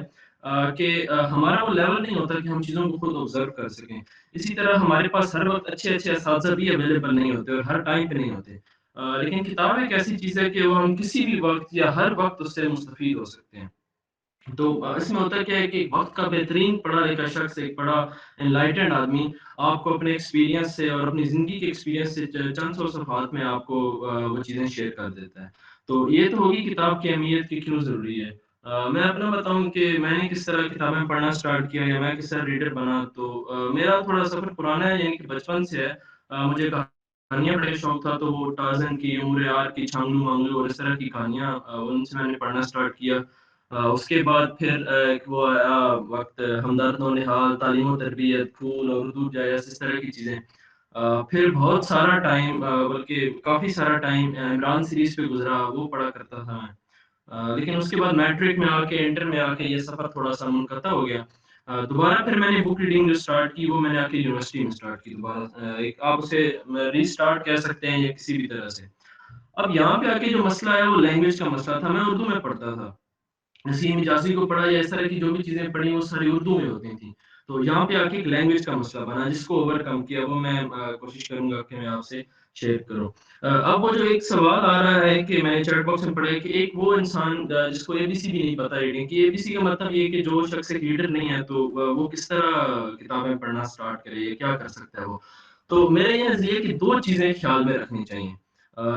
کہ ہمارا وہ لیول نہیں ہوتا کہ ہم چیزوں کو خود آبزرو کر سکیں. اسی طرح ہمارے پاس ہر وقت اچھے اچھے اساتذہ بھی اویلیبل نہیں ہوتے اور ہر ٹائم پہ نہیں ہوتے. لیکن کتاب ایک ایسی چیز ہے کہ وہ ہم کسی بھی وقت یا ہر وقت اس سے مستفید ہو سکتے ہیں. تو اس میں ہوتا کیا ہے کہ وقت کا بہترین پڑھا لکھا شخص، ایک بڑا انلائٹنڈ آدمی، آپ کو اپنے ایکسپیرینس سے اور اپنی زندگی کے ایکسپیرینس سے چند سو صفحات میں آپ کو وہ چیزیں شیئر کر دیتا ہے. تو یہ تو ہوگی کتاب کی اہمیت کی کیوں ضروری ہے. میں اپنا بتاؤں کہ میں نے کس طرح کتابیں پڑھنا سٹارٹ کیا یا میں کس طرح ریڈر بنا. تو میرا تھوڑا سفر پرانا ہے، یعنی کہ بچپن سے ہے. مجھے کہانیاں پڑھنے کا شوق تھا، تو وہ ٹارزن کی، عمر یار کی، چھانگلو مانگلو اور اس طرح کی کہانیاں، ان سے میں نے پڑھنا سٹارٹ کیا. اس کے بعد پھر وہ آیا وقت ہمدرد و نہال، تعلیم و تربیت، پھول اور اردو جائز، اس طرح کی چیزیں. پھر بہت سارا ٹائم، بلکہ کافی سارا ٹائم عمران سیریز پہ گزرا، وہ پڑھا کرتا تھا میں. لیکن اس کے بعد میٹرک میں آ کے، انٹر میں آ کے یہ سفر تھوڑا سا منقطع ہو گیا. دوبارہ پھر میں نے بک ریڈنگ جو سٹارٹ کی وہ میں نے آ کے یونیورسٹی میں سٹارٹ کی دوبارہ. ایک آپ اسے ری سٹارٹ کہہ سکتے ہیں یا کسی بھی طرح سے. اب یہاں پہ آ کے جو مسئلہ ہے وہ لینگویج کا مسئلہ تھا. میں اردو میں پڑھتا تھا، نسیم حجازی کو پڑھا یا اس طرح کی جو بھی چیزیں پڑھی وہ ساری اردو میں ہوتی تھیں. تو یہاں پہ آ کے ایک لینگویج کا مسئلہ بنا، جس کو اوور کم کیا وہ میں کوشش کروں گا کہ میں آپ سے شیئر کروں. اب وہ جو ایک سوال آ رہا ہے کہ میں نے چیٹ باکس میں پڑھا ہے کہ ایک وہ انسان جس کو اے بی سی بھی نہیں پتا ریڈنگ کی، اے بی سی کا مطلب یہ کہ جو شخص ایک ریڈر نہیں ہے تو وہ کس طرح کتابیں پڑھنا سٹارٹ کرے یا کیا کر سکتا ہے وہ. تو میرا یہ نظریہ کہ 2 چیزیں خیال میں رکھنی چاہیے.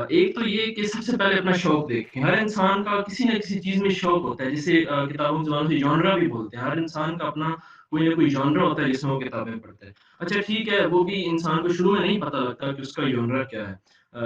ایک تو یہ کہ سب سے پہلے اپنا شوق دیکھیں. ہر انسان کا کسی نہ کسی چیز میں شوق ہوتا ہے، جسے کتابوں کی زبان سے جانرا بھی بولتے ہیں. ہر انسان کا اپنا کوئی نہ کوئی جانرا ہوتا ہے جس میں وہ کتابیں پڑھتا ہے. اچھا ٹھیک ہے، وہ بھی انسان کو شروع میں نہیں پتہ لگتا کہ اس کا جانرا کیا ہے.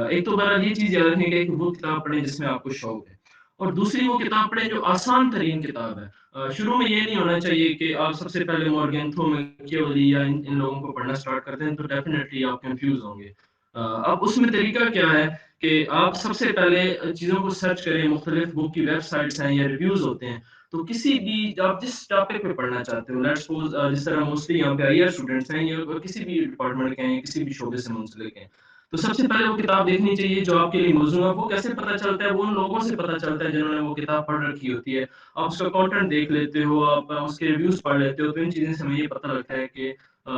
ایک تو بہرحال یہ چیز یاد رکھیں کہ وہ کتاب پڑھیں جس میں آپ کو شوق ہے، اور دوسری وہ کتاب پڑھیں جو آسان ترین کتاب ہے. شروع میں یہ نہیں ہونا چاہیے کہ آپ سب سے پہلے مورگن تھو، میکیاویلی یا ان لوگوں کو پڑھنا سٹارٹ کرتے ہیں تو ڈیفینیٹلی آپ کنفیوز ہوں گے. اب اس میں طریقہ کیا ہے کہ آپ سب سے پہلے چیزوں کو سرچ کریں. مختلف بک کی ویب سائٹس ہیں یا ریویوز ہوتے ہیں. تو کسی بھی آپ جس ٹاپک پہ پڑھنا چاہتے ہو، لیٹس سپوز جس طرح موسٹلی یہاں پہ آئی آر اسٹوڈنٹس ہیں یا کسی بھی ڈپارٹمنٹ کے ہیں، کسی بھی شعبے سے منسلک ہیں، تو سب سے پہلے وہ کتاب دیکھنی چاہیے جو آپ کے لیے موزوں ہے. وہ کیسے پتہ چلتا ہے؟ وہ ان لوگوں سے پتہ چلتا ہے جنہوں نے وہ کتاب پڑھ رکھی ہوتی ہے. آپ اس کا کانٹینٹ دیکھ لیتے ہو، آپ اس کے ریویوز پڑھ لیتے ہو، تو ان چیزوں سے ہمیں یہ پتہ لگتا ہے کہ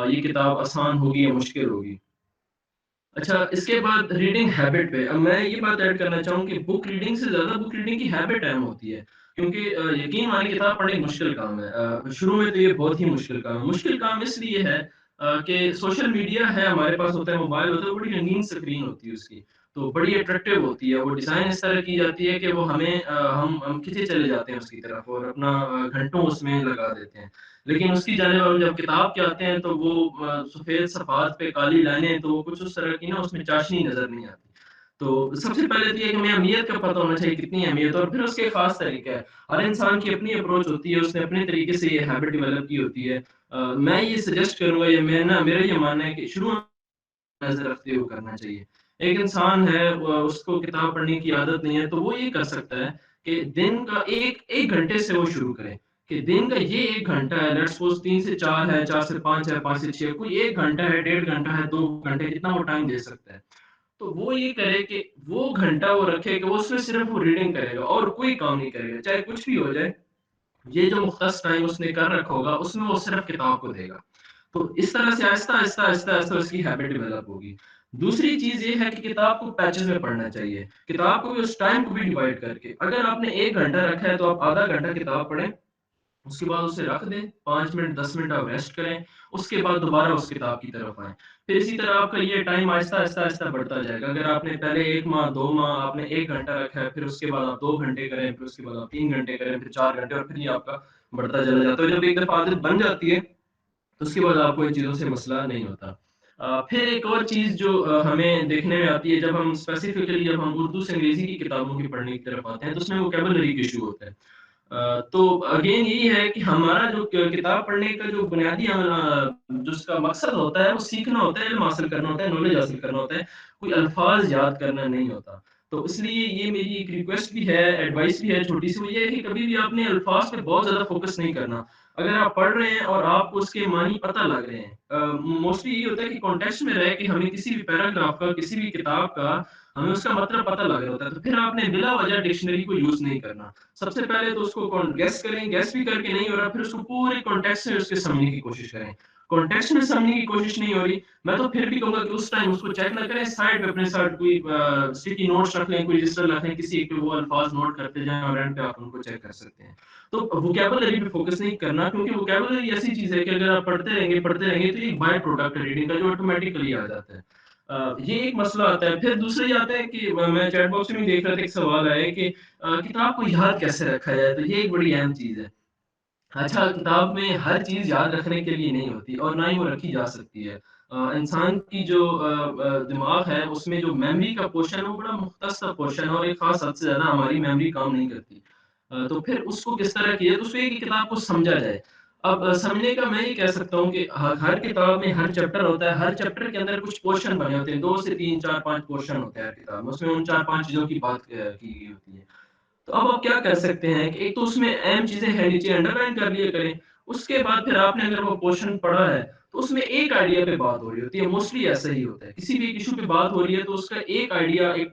یہ کتاب آسان ہوگی یا مشکل ہوگی. اچھا، اس کے بعد ریڈنگ ہیبٹ پہ میں یہ بات ایڈ کرنا چاہوں کہ بک ریڈنگ سے زیادہ بک ریڈنگ کی ہیبٹ اہم ہوتی ہے. کیونکہ یقین مانی کتاب پڑھنا ایک مشکل کام ہے. شروع میں تو یہ بہت ہی مشکل کام ہے. مشکل کام اس لیے ہے کہ سوشل میڈیا ہے ہمارے پاس، ہوتا ہے موبائل ہوتا ہے، بڑی رنگین اسکرین ہوتی ہے اس کی، تو بڑی اٹریکٹیو ہوتی ہے. وہ ڈیزائن اس طرح کی جاتی ہے کہ وہ ہمیں ہم کھینچے چلے جاتے ہیں اس کی طرف اور اپنا گھنٹوں اس میں لگا دیتے ہیں. لیکن اس کی جانب ہم جب کتاب کے آتے ہیں تو وہ سفید صفحات پہ کالی لائنیں، تو وہ کچھ اس طرح کی نا اس میں چاشنی نظر نہیں آتی. تو سب سے پہلے تو یہ کہ ہمیں اہمیت کا پتہ ہونا چاہیے کتنی اہمیت، اور پھر اس کے خاص طریقہ ہے. ہر انسان کی اپنی اپروچ ہوتی ہے، اس نے اپنے طریقے سے یہ ہیبٹ ڈیولپ کی ہوتی ہے. میں یہ سجیسٹ کروں گا، یا میرا یہ ماننا ہے کہ شروع میں نظر رکھتے ہوئے کرنا چاہیے. ایک انسان ہے اس کو کتاب پڑھنے کی عادت نہیں ہے، تو وہ یہ کر سکتا ہے کہ دن کا ایک گھنٹے سے وہ شروع کرے. کہ دن کا یہ 1 گھنٹہ ہے، لیٹس سپوز 3 سے 4 ہے، 4 سے 5 ہے، 5 سے 6 کوئی 1 گھنٹہ ہے، 1.5 گھنٹہ ہے، 2 گھنٹے جتنا وہ ٹائم دے سکتا ہے، تو وہ یہ کرے کہ وہ گھنٹہ وہ رکھے کہ وہ اس میں صرف وہ ریڈنگ کرے گا اور کوئی کام نہیں کرے گا، چاہے کچھ بھی ہو جائے، یہ جو مختص ٹائم اس نے کر رکھا ہوگا اس میں وہ صرف کتاب کو دے گا. تو اس طرح سے آہستہ آہستہ آہستہ آہستہ اس کی ہیبٹ ڈیولپ ہوگی. دوسری چیز یہ ہے کہ کتاب کو پیچز میں پڑھنا چاہیے، کتاب کو بھی اس ٹائم کو بھی ڈیوائڈ کر کے، اگر آپ نے 1 گھنٹہ رکھا ہے تو آپ آدھا گھنٹہ کتاب پڑھیں، اس کے بعد اسے رکھ دیں، 5 منٹ 10 منٹ آپ ریسٹ کریں، اس کے بعد دوبارہ اس کتاب کی طرف آئیں. پھر اسی طرح آپ کا یہ ٹائم آہستہ آہستہ آہستہ بڑھتا جائے گا. اگر آپ نے پہلے 1 ماہ 2 ماہ آپ نے 1 گھنٹہ رکھا ہے، پھر اس کے بعد آپ 2 گھنٹے کریں، پھر اس کے بعد آپ 3 گھنٹے کریں، پھر 4 گھنٹے، اور پھر یہ آپ کا بڑھتا چلا جاتا ہے. جب ایک دفعہ عادت بن جاتی ہے تو اس کے بعد آپ کو ان چیزوں سے مسئلہ نہیں ہوتا. پھر ایک اور چیز جو ہمیں دیکھنے میں آتی ہے جب ہم اسپیسیفکلی جب ہم اردو سے انگریزی کی کتابوں کی پڑھنے کی طرف آتے ہیں تو اس میں ووکیبلری کا ایشو ہوتا ہے. تو اگین یہی ہے کہ ہمارا جو کتاب پڑھنے کا جو بنیادی جو اس کا مقصد ہوتا ہے وہ سیکھنا ہوتا ہے، علم حاصل کرنا ہوتا ہے، نالج حاصل کرنا ہوتا ہے، کوئی الفاظ یاد کرنا نہیں ہوتا. تو اس لیے یہ میری ایک ریکویسٹ بھی ہے، ایڈوائس بھی ہے چھوٹی سی، وہ یہ ہے کہ کبھی بھی آپ نے الفاظ پہ بہت زیادہ فوکس نہیں کرنا. اگر آپ پڑھ رہے ہیں اور آپ کو اس کے معنی پتہ لگ رہے ہیں، موسٹلی یہ ہوتا ہے کہ کانٹیکسٹ میں رہے کہ ہمیں کسی بھی پیراگراف کا، کسی بھی کتاب کا ہمیں اس کا مطلب پتہ لگ رہا ہوتا ہے، تو پھر آپ نے بلا وجہ ڈکشنری کو یوز نہیں کرنا. سب سے پہلے تو اس کو گیس کریں، گیس بھی کر کے نہیں ہو رہا پھر اس کو پورے کانٹیکسٹ سے اس کے سمجھنے کی کوشش کریں. کانٹیکسٹ میں سمجھنے کی کوشش نہیں ہو رہی، میں تو پھر بھی کہوں گا کہ اس ٹائم اس کو چیک نہ کریں، سائڈ پہ اپنے ساتھ کوئی اسٹیکی نوٹس رکھ لیں، کوئی رجسٹر رکھ لیں، کسی ایک پہ وہ الفاظ نوٹ کرتے جائیں اور اینڈ پہ آپ ان کو چیک کر سکتے ہیں. تو ووکیبلری پہ فوکس نہیں کرنا، کیونکہ ووکیبلری ایسی چیز ہے کہ اگر آپ پڑھتے رہیں گے تو ایک بائی پروڈکٹ ریڈنگ کا جو آٹومیٹکلی آ جاتا ہے. یہ ایک مسئلہ آتا ہے. پھر دوسرا یہ آتا ہے کہ میں چیٹ باکس میں دیکھ رہا تھا، ایک سوال آیا کہ کتاب کو یاد کیسے رکھا جائے، تو یہ ایک بڑی اہم چیز ہے. اچھا، کتاب میں ہر چیز یاد رکھنے کے لیے نہیں ہوتی اور نہ ہی وہ رکھی جا سکتی ہے. انسان کی جو دماغ ہے اس میں جو میموری کا پورشن ہے وہ بڑا مختصر پورشن ہے اور ایک خاص حد سے زیادہ ہماری میموری کام نہیں کرتی. تو پھر اس کو کس طرح کیا، تو اس کو ایک کتاب کو سمجھا جائے. اب سمجھنے کا میں یہ کہہ سکتا ہوں کہ ہر کتاب میں ہر چیپٹر ہوتا ہے، ہر چیپٹر کے اندر کچھ پورشن بنے ہوتے ہیں، 2 سے 3 4 5 پورشن ہوتے ہیں ہر کتاب میں، اس میں ان 4 5 چیزوں کی بات کی گئی ہوتی ہے. تو اب آپ کیا کر سکتے ہیں کہ ایک تو اس میں اہم چیزیں ہیں نیچے انڈر لائن کر لیا کریں، اس کے بعد پھر آپ نے اگر وہ پورشن پڑھا ہے تو اس میں ایک آئیڈیا پہ بات ہو رہی ہوتی ہے. موسٹلی ایسا ہی ہوتا ہے، کسی بھی ایک ایشو پہ بات ہو رہی ہے تو اس کا ایک آئیڈیا ایک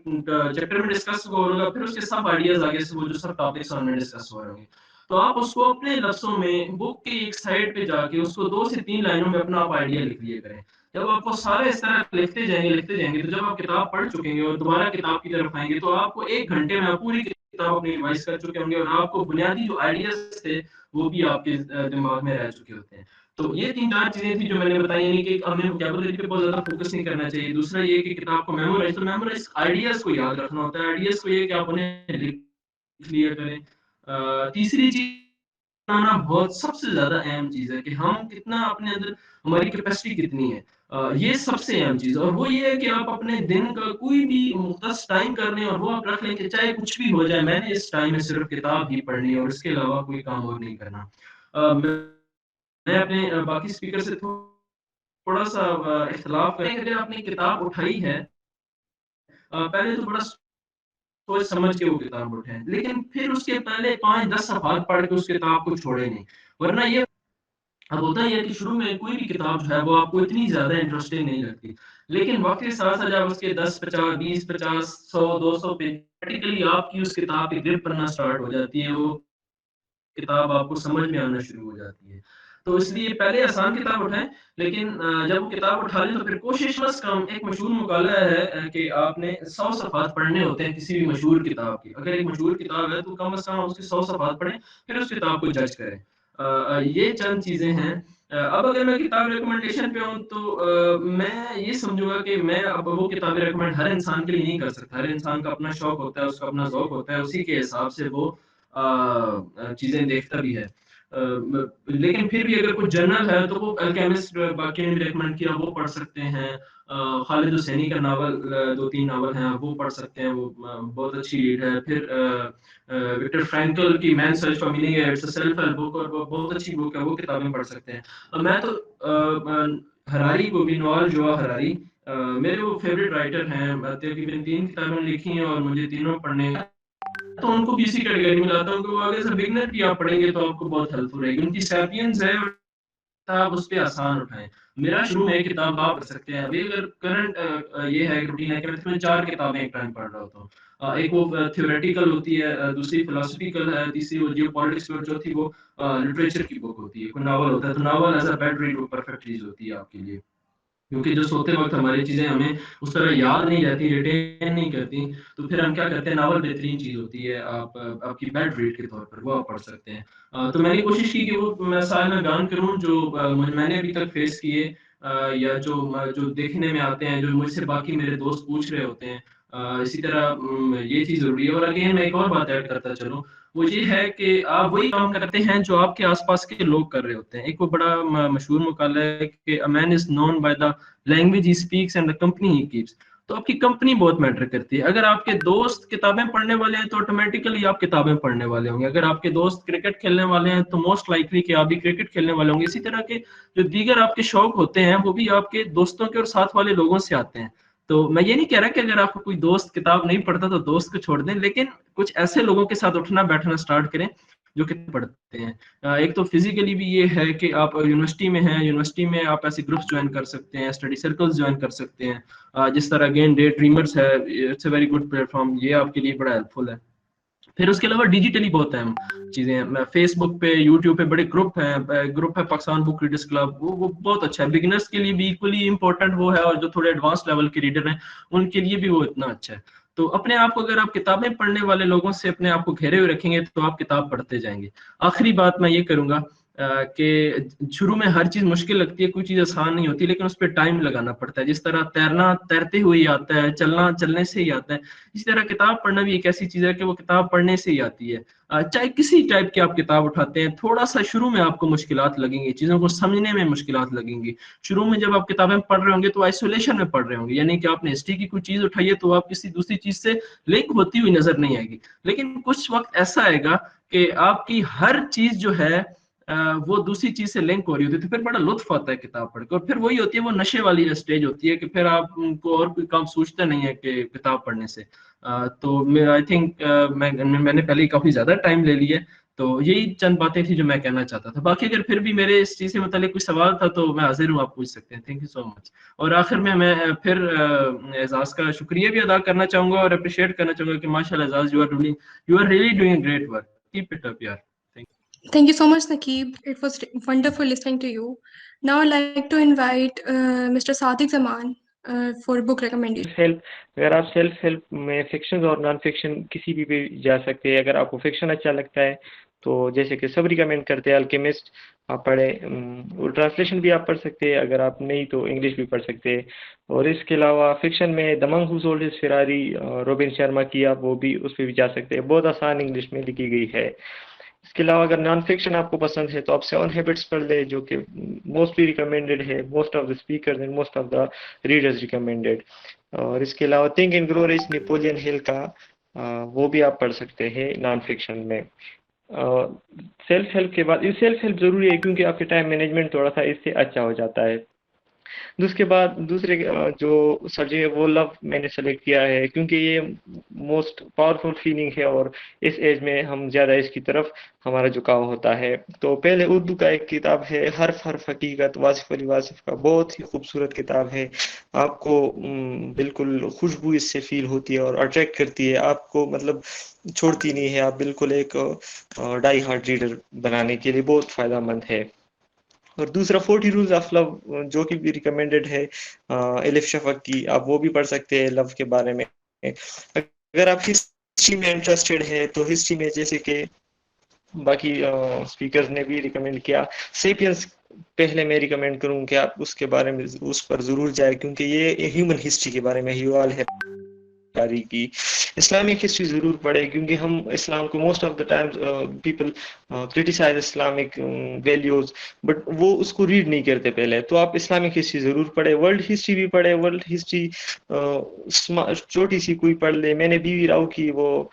چیپٹر میں ڈسکس ہوگا، پھر اس کے سب آئیڈیاز آگے سے وہ جو سب ٹاپکس ان میں ڈسکس ہو رہے ہیں. تو آپ اس کو اپنے لفظوں میں بک کی ایک سائڈ پہ جا کے اس کو 2 سے 3 لائنوں میں اپنا آپ آئیڈیا لکھ لیے کریں. جب آپ وہ سارے اس طرح لکھتے جائیں گے تو جب آپ کتاب پڑھ چکیں گے اور دوبارہ کتاب کی طرف آئیں گے تو آپ کو 1 گھنٹے میں پوری کتاب اپنی ریوائز کر چکے ہوں گے اور آپ کو بنیادی جو آئیڈیاز تھے وہ بھی آپ کے دماغ میں رہ چکے ہوتے ہیں. تو یہ 3 4 چیزیں تھیں جو میں نے بتائی، یعنی کہ ہمیں ووکیبلری پہ بہت زیادہ فوکس نہیں کرنا چاہیے. دوسرا یہ کہ کتاب کو میمورائز آئیڈیاز کو یاد رکھنا ہوتا ہے. آئیڈیاز کو یہ کہ آپ انہیں لکھ لیا کریں. تیسری چیز بنانا بہت سب سے زیادہ اہم چیز ہے کہ ہم کتنا اپنے اندر، ہماری کیپیسٹی کتنی ہے. یہ سب سے اہم چیز، اور وہ یہ ہے کہ آپ اپنے دن کا کوئی بھی مختص ٹائم کر لیں اور وہ آپ رکھ لیں کہ چاہے کچھ بھی ہو جائے میں نے اس ٹائم میں صرف کتاب ہی پڑھنی ہے اور اس کے علاوہ کوئی کام اور نہیں کرنا. میں اپنے باقی اسپیکر سے تھوڑا سا اختلاف کریں. اگر آپ نے کتاب اٹھائی ہے پہلے تو بڑا سوچ سمجھ کے وہ کتاب اٹھائیں، لیکن پھر اس کے پہلے 5 10 صفحات پڑھ کے اس کتاب کو چھوڑے نہیں. ورنہ یہ اب ہوتا ہے کہ شروع میں کوئی بھی کتاب جو ہے وہ آپ کو اتنی زیادہ انٹرسٹنگ نہیں لگتی، لیکن وقت کے ساتھ ساتھ جب اس کے 10 50 20 50 100 200 پہ پریکٹیکلی آپ کی اس کتاب کی گرپ بننا سٹارٹ ہو جاتی ہے، وہ کتاب آپ کو سمجھ میں آنا شروع ہو جاتی ہے. تو اس لیے پہلے آسان کتاب اٹھائیں، لیکن جب وہ کتاب اٹھا لیں تو پھر کوشش بس کم. ایک مشہور مقالہ ہے کہ آپ نے 100 صفحات پڑھنے ہوتے ہیں کسی بھی مشہور کتاب کی. اگر ایک مشہور کتاب ہے تو کم از کم اس کے 100 صفحات پڑھیں، پھر اس کتاب کو جج کریں. یہ چند چیزیں ہیں. اب اگر میں کتاب ریکمنڈیشن پہ ہوں تو میں یہ سمجھوں گا کہ میں اب وہ کتابیں ریکمنڈ ہر انسان کے لیے نہیں کر سکتا. ہر انسان کا اپنا شوق ہوتا ہے، اس کا اپنا ذوق ہوتا ہے، اسی کے حساب سے وہ چیزیں دیکھتا بھی ہے. لیکن پھر بھی اگر کوئی جرنل ہے تو وہ الکیمسٹ باقی نے بھی ریکمنڈ کیا، وہ پڑھ سکتے ہیں. خالد حسینی کا ناول 2 3 ناول ہیں وہ پڑھ سکتے ہیں، وہ بہت اچھی ریڈ ہے. پھر وکٹر فرینکل کی مین سرچ فار میننگ ہے، it's a self help book, اور وہ بہت اچھی بک ہے، وہ کتابیں پڑھ سکتے ہیں. میں تو ہراری کو بھی، نوال جوا ہراری میرے وہ فیوریٹ رائٹر ہیں. تقریباً 3 کتابیں لکھی ہیں اور مجھے تینوں پڑھنے تو ان کو بھی اسی کیٹیگری میں لاتا ہوں کہ وہ آگے سے بگنر بھی آپ پڑھیں گے تو آپ کو بہت ہیلپ فل رہے گی. ان کی سیپینز ہے کتاب اس پہ آسان اٹھائیں. میرا شروع میں ایک کتاب آپ پڑھ سکتے ہیں. ابھی اگر کرنٹ یہ ہے روٹین ہے کہ میں 4 کتابیں ایک ٹائم پڑھ رہا ہوتا ہوں. ایک وہ تھیوریٹیکل ہوتی ہے, دوسری فلاسفیکل ہے, تیسری وہ جیو پالیٹکس اور چوتھی وہ لٹریچر کی بک ہوتی ہے. کوئی ناول ہوتا ہے تو novel as a bed read وہ پرفیکٹ چیز ہوتی ہے آپ کے لیے, کیونکہ جو سوتے وقت ہماری چیزیں ہمیں اس طرح یاد نہیں رہتی, ریٹین نہیں کرتی, تو پھر ہم کیا کرتے ہیں, ناول بہترین چیز ہوتی ہے آپ کی بیڈ ریڈ کے طور پر, وہ آپ پڑھ سکتے ہیں. تو میں نے کوشش کی کہ وہ مسائل میں بیان کروں جو میں نے ابھی تک فیس کیے, یا جو دیکھنے میں آتے ہیں, جو مجھ سے باقی میرے دوست پوچھ رہے ہوتے ہیں. اسی طرح یہ چیز ضروری ہے. اور اگین میں ایک اور بات ایڈ کرتا چلوں, وہ یہ ہے کہ آپ وہی کام کرتے ہیں جو آپ کے آس پاس کے لوگ کر رہے ہوتے ہیں. ایک وہ بڑا مشہور مقالہ ہے کہ a man is known by the language he speaks and the company he keeps. تو آپ کی کمپنی بہت میٹر کرتی ہے. اگر آپ کے دوست کتابیں پڑھنے والے ہیں تو آٹومیٹیکلی آپ کتابیں پڑھنے والے ہوں گے. اگر آپ کے دوست کرکٹ کھیلنے والے ہیں تو موسٹ لائکلی کہ آپ بھی کرکٹ کھیلنے والے ہوں گے. اسی طرح کے جو دیگر آپ کے شوق ہوتے ہیں وہ بھی آپ کے دوستوں کے اور ساتھ والے لوگوں سے آتے ہیں. تو میں یہ نہیں کہہ رہا کہ اگر آپ کو کوئی دوست کتاب نہیں پڑھتا تو دوست کو چھوڑ دیں, لیکن کچھ ایسے لوگوں کے ساتھ اٹھنا بیٹھنا سٹارٹ کریں جو کتاب پڑھتے ہیں. ایک تو فزیکلی بھی یہ ہے کہ آپ یونیورسٹی میں ہیں, یونیورسٹی میں آپ ایسے گروپس جوائن کر سکتے ہیں, اسٹڈی سرکلز جوائن کر سکتے ہیں, جس طرح اگین ڈے ڈریمرز ہے, it's a very good platform, یہ آپ کے لیے بڑا ہیلپ فل ہے. پھر اس کے علاوہ ڈیجیٹلی بہت اہم چیزیں ہیں. فیس بک پہ, یوٹیوب پہ بڑے گروپ ہے پاکستان بک ریڈرز کلب, وہ بہت اچھا ہے. بگنرز کے لیے بھی ایکولی امپورٹنٹ وہ ہے, اور جو تھوڑے ایڈوانس لیول کے ریڈر ہیں ان کے لیے بھی وہ اتنا اچھا ہے. تو اپنے آپ کو اگر آپ کتابیں پڑھنے والے لوگوں سے اپنے آپ کو گھیرے ہوئے رکھیں گے تو آپ کتاب پڑھتے جائیں گے. آخری بات میں یہ کروں گا کہ شروع میں ہر چیز مشکل لگتی ہے, کوئی چیز آسان نہیں ہوتی, لیکن اس پہ ٹائم لگانا پڑتا ہے. جس طرح تیرنا تیرتے ہوئے ہی آتا ہے, چلنا چلنے سے ہی آتا ہے, اسی طرح کتاب پڑھنا بھی ایک ایسی چیز ہے کہ وہ کتاب پڑھنے سے ہی آتی ہے. چاہے کسی ٹائپ کی آپ کتاب اٹھاتے ہیں, تھوڑا سا شروع میں آپ کو مشکلات لگیں گی, چیزوں کو سمجھنے میں مشکلات لگیں گی. شروع میں جب آپ کتابیں پڑھ رہے ہوں گے تو آئسولیشن میں پڑھ رہے ہوں گے, یعنی کہ آپ نے ہسٹری کی کوئی چیز اٹھائی ہے تو آپ کسی دوسری چیز سے لنک ہوتی ہوئی نظر نہیں آئے گی. لیکن کچھ وقت ایسا آئے گا کہ آپ کی ہر چیز جو ہے وہ دوسری چیز سے لنک ہو رہی ہوتی ہے, تو پھر بڑا لطف آتا ہے کتاب پڑھ کے. اور پھر وہی ہوتی ہے وہ نشے والی اسٹیج ہوتی ہے کہ پھر آپ کو اور کوئی کام سوچتے نہیں ہے کہ کتاب پڑھنے سے. تو آئی تھنک میں نے پہلے ہی کافی زیادہ ٹائم لے لیا ہے. تو یہی چند باتیں تھی جو میں کہنا چاہتا تھا. باقی اگر پھر بھی میرے اس چیز سے متعلق کوئی سوال تھا تو میں حاضر ہوں, آپ پوچھ سکتے ہیں. تھینک یو سو مچ. اور آخر میں پھر اعزاز کا شکریہ بھی ادا کرنا چاہوں گا اور اپریشیٹ کرنا چاہوں گا کہ ماشاء اللہ اعزاز, you are really doing great work. Keep it up, yaar. Thank you so much, Naqib. It was wonderful listening to you. Now I'd like to invite Mr. Sadiq Zaman for book recommendation. اگر آپ سیلف ہیلپ میں فکشن اور نان فکشن کسی بھی جا سکتے ہیں. اگر آپ کو فکشن اچھا لگتا ہے تو جیسے کہ سب ریکمینڈ کرتے ہیں, الکیمسٹ آپ پڑھیں. ٹرانسلیشن بھی آپ پڑھ سکتے ہیں, اگر آپ نہیں تو انگلش بھی پڑھ سکتے ہیں. اور اس کے علاوہ فکشن میں دا منک ہو سولڈ ہز فراری, روبن شرما کی, آپ وہ بھی اس پہ بھی جا سکتے ہیں. بہت آسان انگلش میں لکھی گئی ہے. اس کے علاوہ اگر نان فکشن آپ کو پسند ہے تو آپ 7 ہیبٹس پڑھ لیں, جو کہ موسٹلی ریکمینڈیڈ ہے, most of the speakers and most of the readers recommended. اور اس کے علاوہ think and grow rich Napoleon Hill کا, وہ بھی آپ پڑھ سکتے ہیں نان فکشن میں. سیلف ہیلپ کے بعد, سیلف ہیلپ ضروری ہے کیونکہ آپ کے ٹائم مینجمنٹ تھوڑا سا اس سے اچھا ہو جاتا ہے. اس کے بعد دوسرے جو سبجیکٹ ہے وہ لو میں نے سلیکٹ کیا ہے کیونکہ یہ موسٹ پاورفل فیلنگ ہے, اور اس ایج میں ہم زیادہ اس کی طرف ہمارا جھکاؤ ہوتا ہے. تو پہلے اردو کا ایک کتاب ہے حرف حرف حقیقت, واصف علی واصف کا, بہت ہی خوبصورت کتاب ہے. آپ کو بالکل خوشبو اس سے فیل ہوتی ہے اور اٹریکٹ کرتی ہے, آپ کو مطلب چھوڑتی نہیں ہے. آپ بالکل ایک ڈائی ہارٹ ریڈر بنانے کے لیے بہت فائدہ مند ہے. اور دوسرا 40 رولز آف لو, جو کہ بھی ریکمینڈیڈ ہے الف شفق کی, آپ وہ بھی پڑھ سکتے ہیں لو کے بارے میں. اگر آپ ہسٹری میں انٹرسٹیڈ ہے تو ہسٹری میں جیسے کہ باقی اسپیکرز نے بھی ریکمینڈ کیا, سیپینس پہلے میں ریکمینڈ کروں کہ آپ اس کے بارے میں اس پر ضرور جائے, کیونکہ یہ ہیومن ہسٹری کے بارے میں ہیوال ہے کی. اسلامک ہسٹری ضرور پڑھے کیونکہ ہم اسلام کو most of the times people criticize Islamic values, but وہ اس کو ریڈ نہیں کرتے پہلے. تو آپ اسلامک ہسٹری ضرور پڑھے. ورلڈ ہسٹری بھی پڑھے, ورلڈ ہسٹری چھوٹی سی کوئی پڑھ لے. میں نے بی وی راؤ کی وہ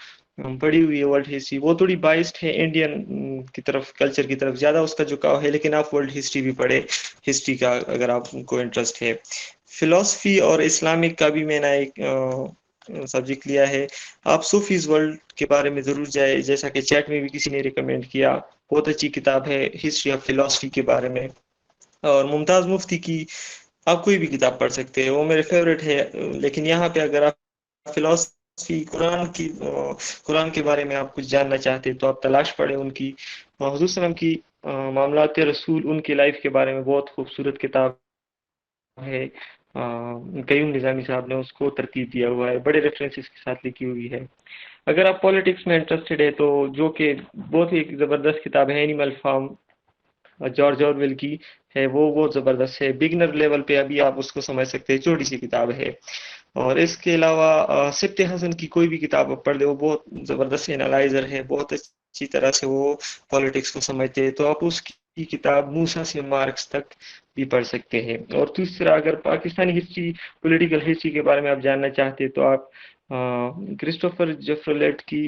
پڑھی ہوئی ہے ورلڈ ہسٹری, وہ تھوڑی بائسڈ ہے انڈین کی طرف, کلچر کی طرف زیادہ اس کا جھکاؤ ہے, لیکن آپ ورلڈ ہسٹری بھی پڑھے ہسٹری کا اگر آپ کو انٹرسٹ ہے. فلاسفی اور اسلامک کا بھی میں نے ایک سبجیکٹ لیا ہے. آپ صوفیز ورلڈ کے بارے میں ضرور جائے, جیسا کہ چیٹ میں بھی کسی نے ریکمینڈ کیا, بہت اچھی کتاب ہے ہسٹری آف فلاسفی کے بارے میں. اور ممتاز مفتی کی آپ کوئی بھی کتاب پڑھ سکتے ہیں, وہ میرے فیوریٹ ہے. لیکن یہاں پہ اگر آپ فلاسفی قرآن کے بارے میں آپ کچھ جاننا چاہتے تو آپ تلاش پڑھیں ان کی. حضور صلی اللہ علیہ وسلم کی معاملات رسول, ان کی لائف کے بارے میں بہت خوبصورت کتاب ہے. قیوم نظامی صاحب نے اس کو ترتیب دیا ہوا ہے, بڑے ریفرنسز کے ساتھ لکھی ہوئی ہے. اگر آپ پالیٹکس میں انٹرسٹڈ ہے تو جو کہ بہت ہی زبردست کتاب ہے اینیمل فارم, جارج آرویل کی ہے, وہ بہت زبردست ہے. بگنر لیول پہ ابھی آپ اس کو سمجھ سکتے ہیں, چھوٹی سی کتاب ہے. اور اس کے علاوہ سبت حسن کی کوئی بھی کتاب آپ پڑھ لیں, وہ بہت زبردست انالائزر ہے, بہت اچھی طرح سے وہ پالیٹکس کو سمجھتے ہیں. تو آپ اس کی کتاب موسیٰ سے مارکس تک بھی پڑھ سکتے ہیں. اور دوسرا, اگر پاکستانی ہسٹری, پولیٹیکل ہسٹری کے بارے میں آپ جاننا چاہتے تو آپ کرسٹوفر جیفرلیٹ کی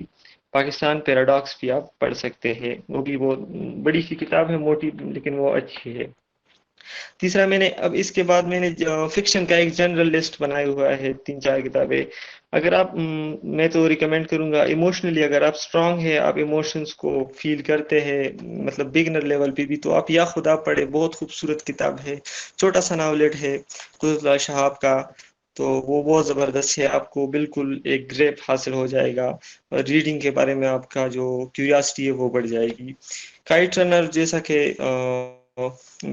پاکستان پیراڈاکس بھی آپ پڑھ سکتے ہیں. وہ بھی بہت بڑی سی کتاب ہے, موٹی, لیکن وہ اچھی ہے. تیسرا, میں نے اب اس کے بعد میں نے فکشن کا ایک جنرل لسٹ بنایا ہوا ہے, 3-4 کتابیں. اگر آپ, میں تو ریکمینڈ کروں گا ایموشنلی, اگر آپ اسٹرانگ ہے, آپ ایموشنز کو فیل کرتے ہیں, مطلب بگنر لیول پہ بھی, تو آپ یا خدا پڑھے, بہت خوبصورت کتاب ہے, چھوٹا سا ناولٹ ہے قدرت اللہ شہاب کا, تو وہ بہت زبردست ہے. آپ کو بالکل ایک گریپ حاصل ہو جائے گا, اور ریڈنگ کے بارے میں آپ کا جو کیوریاسٹی ہے وہ بڑھ جائے گی. کائٹ رنر, جیسا کہ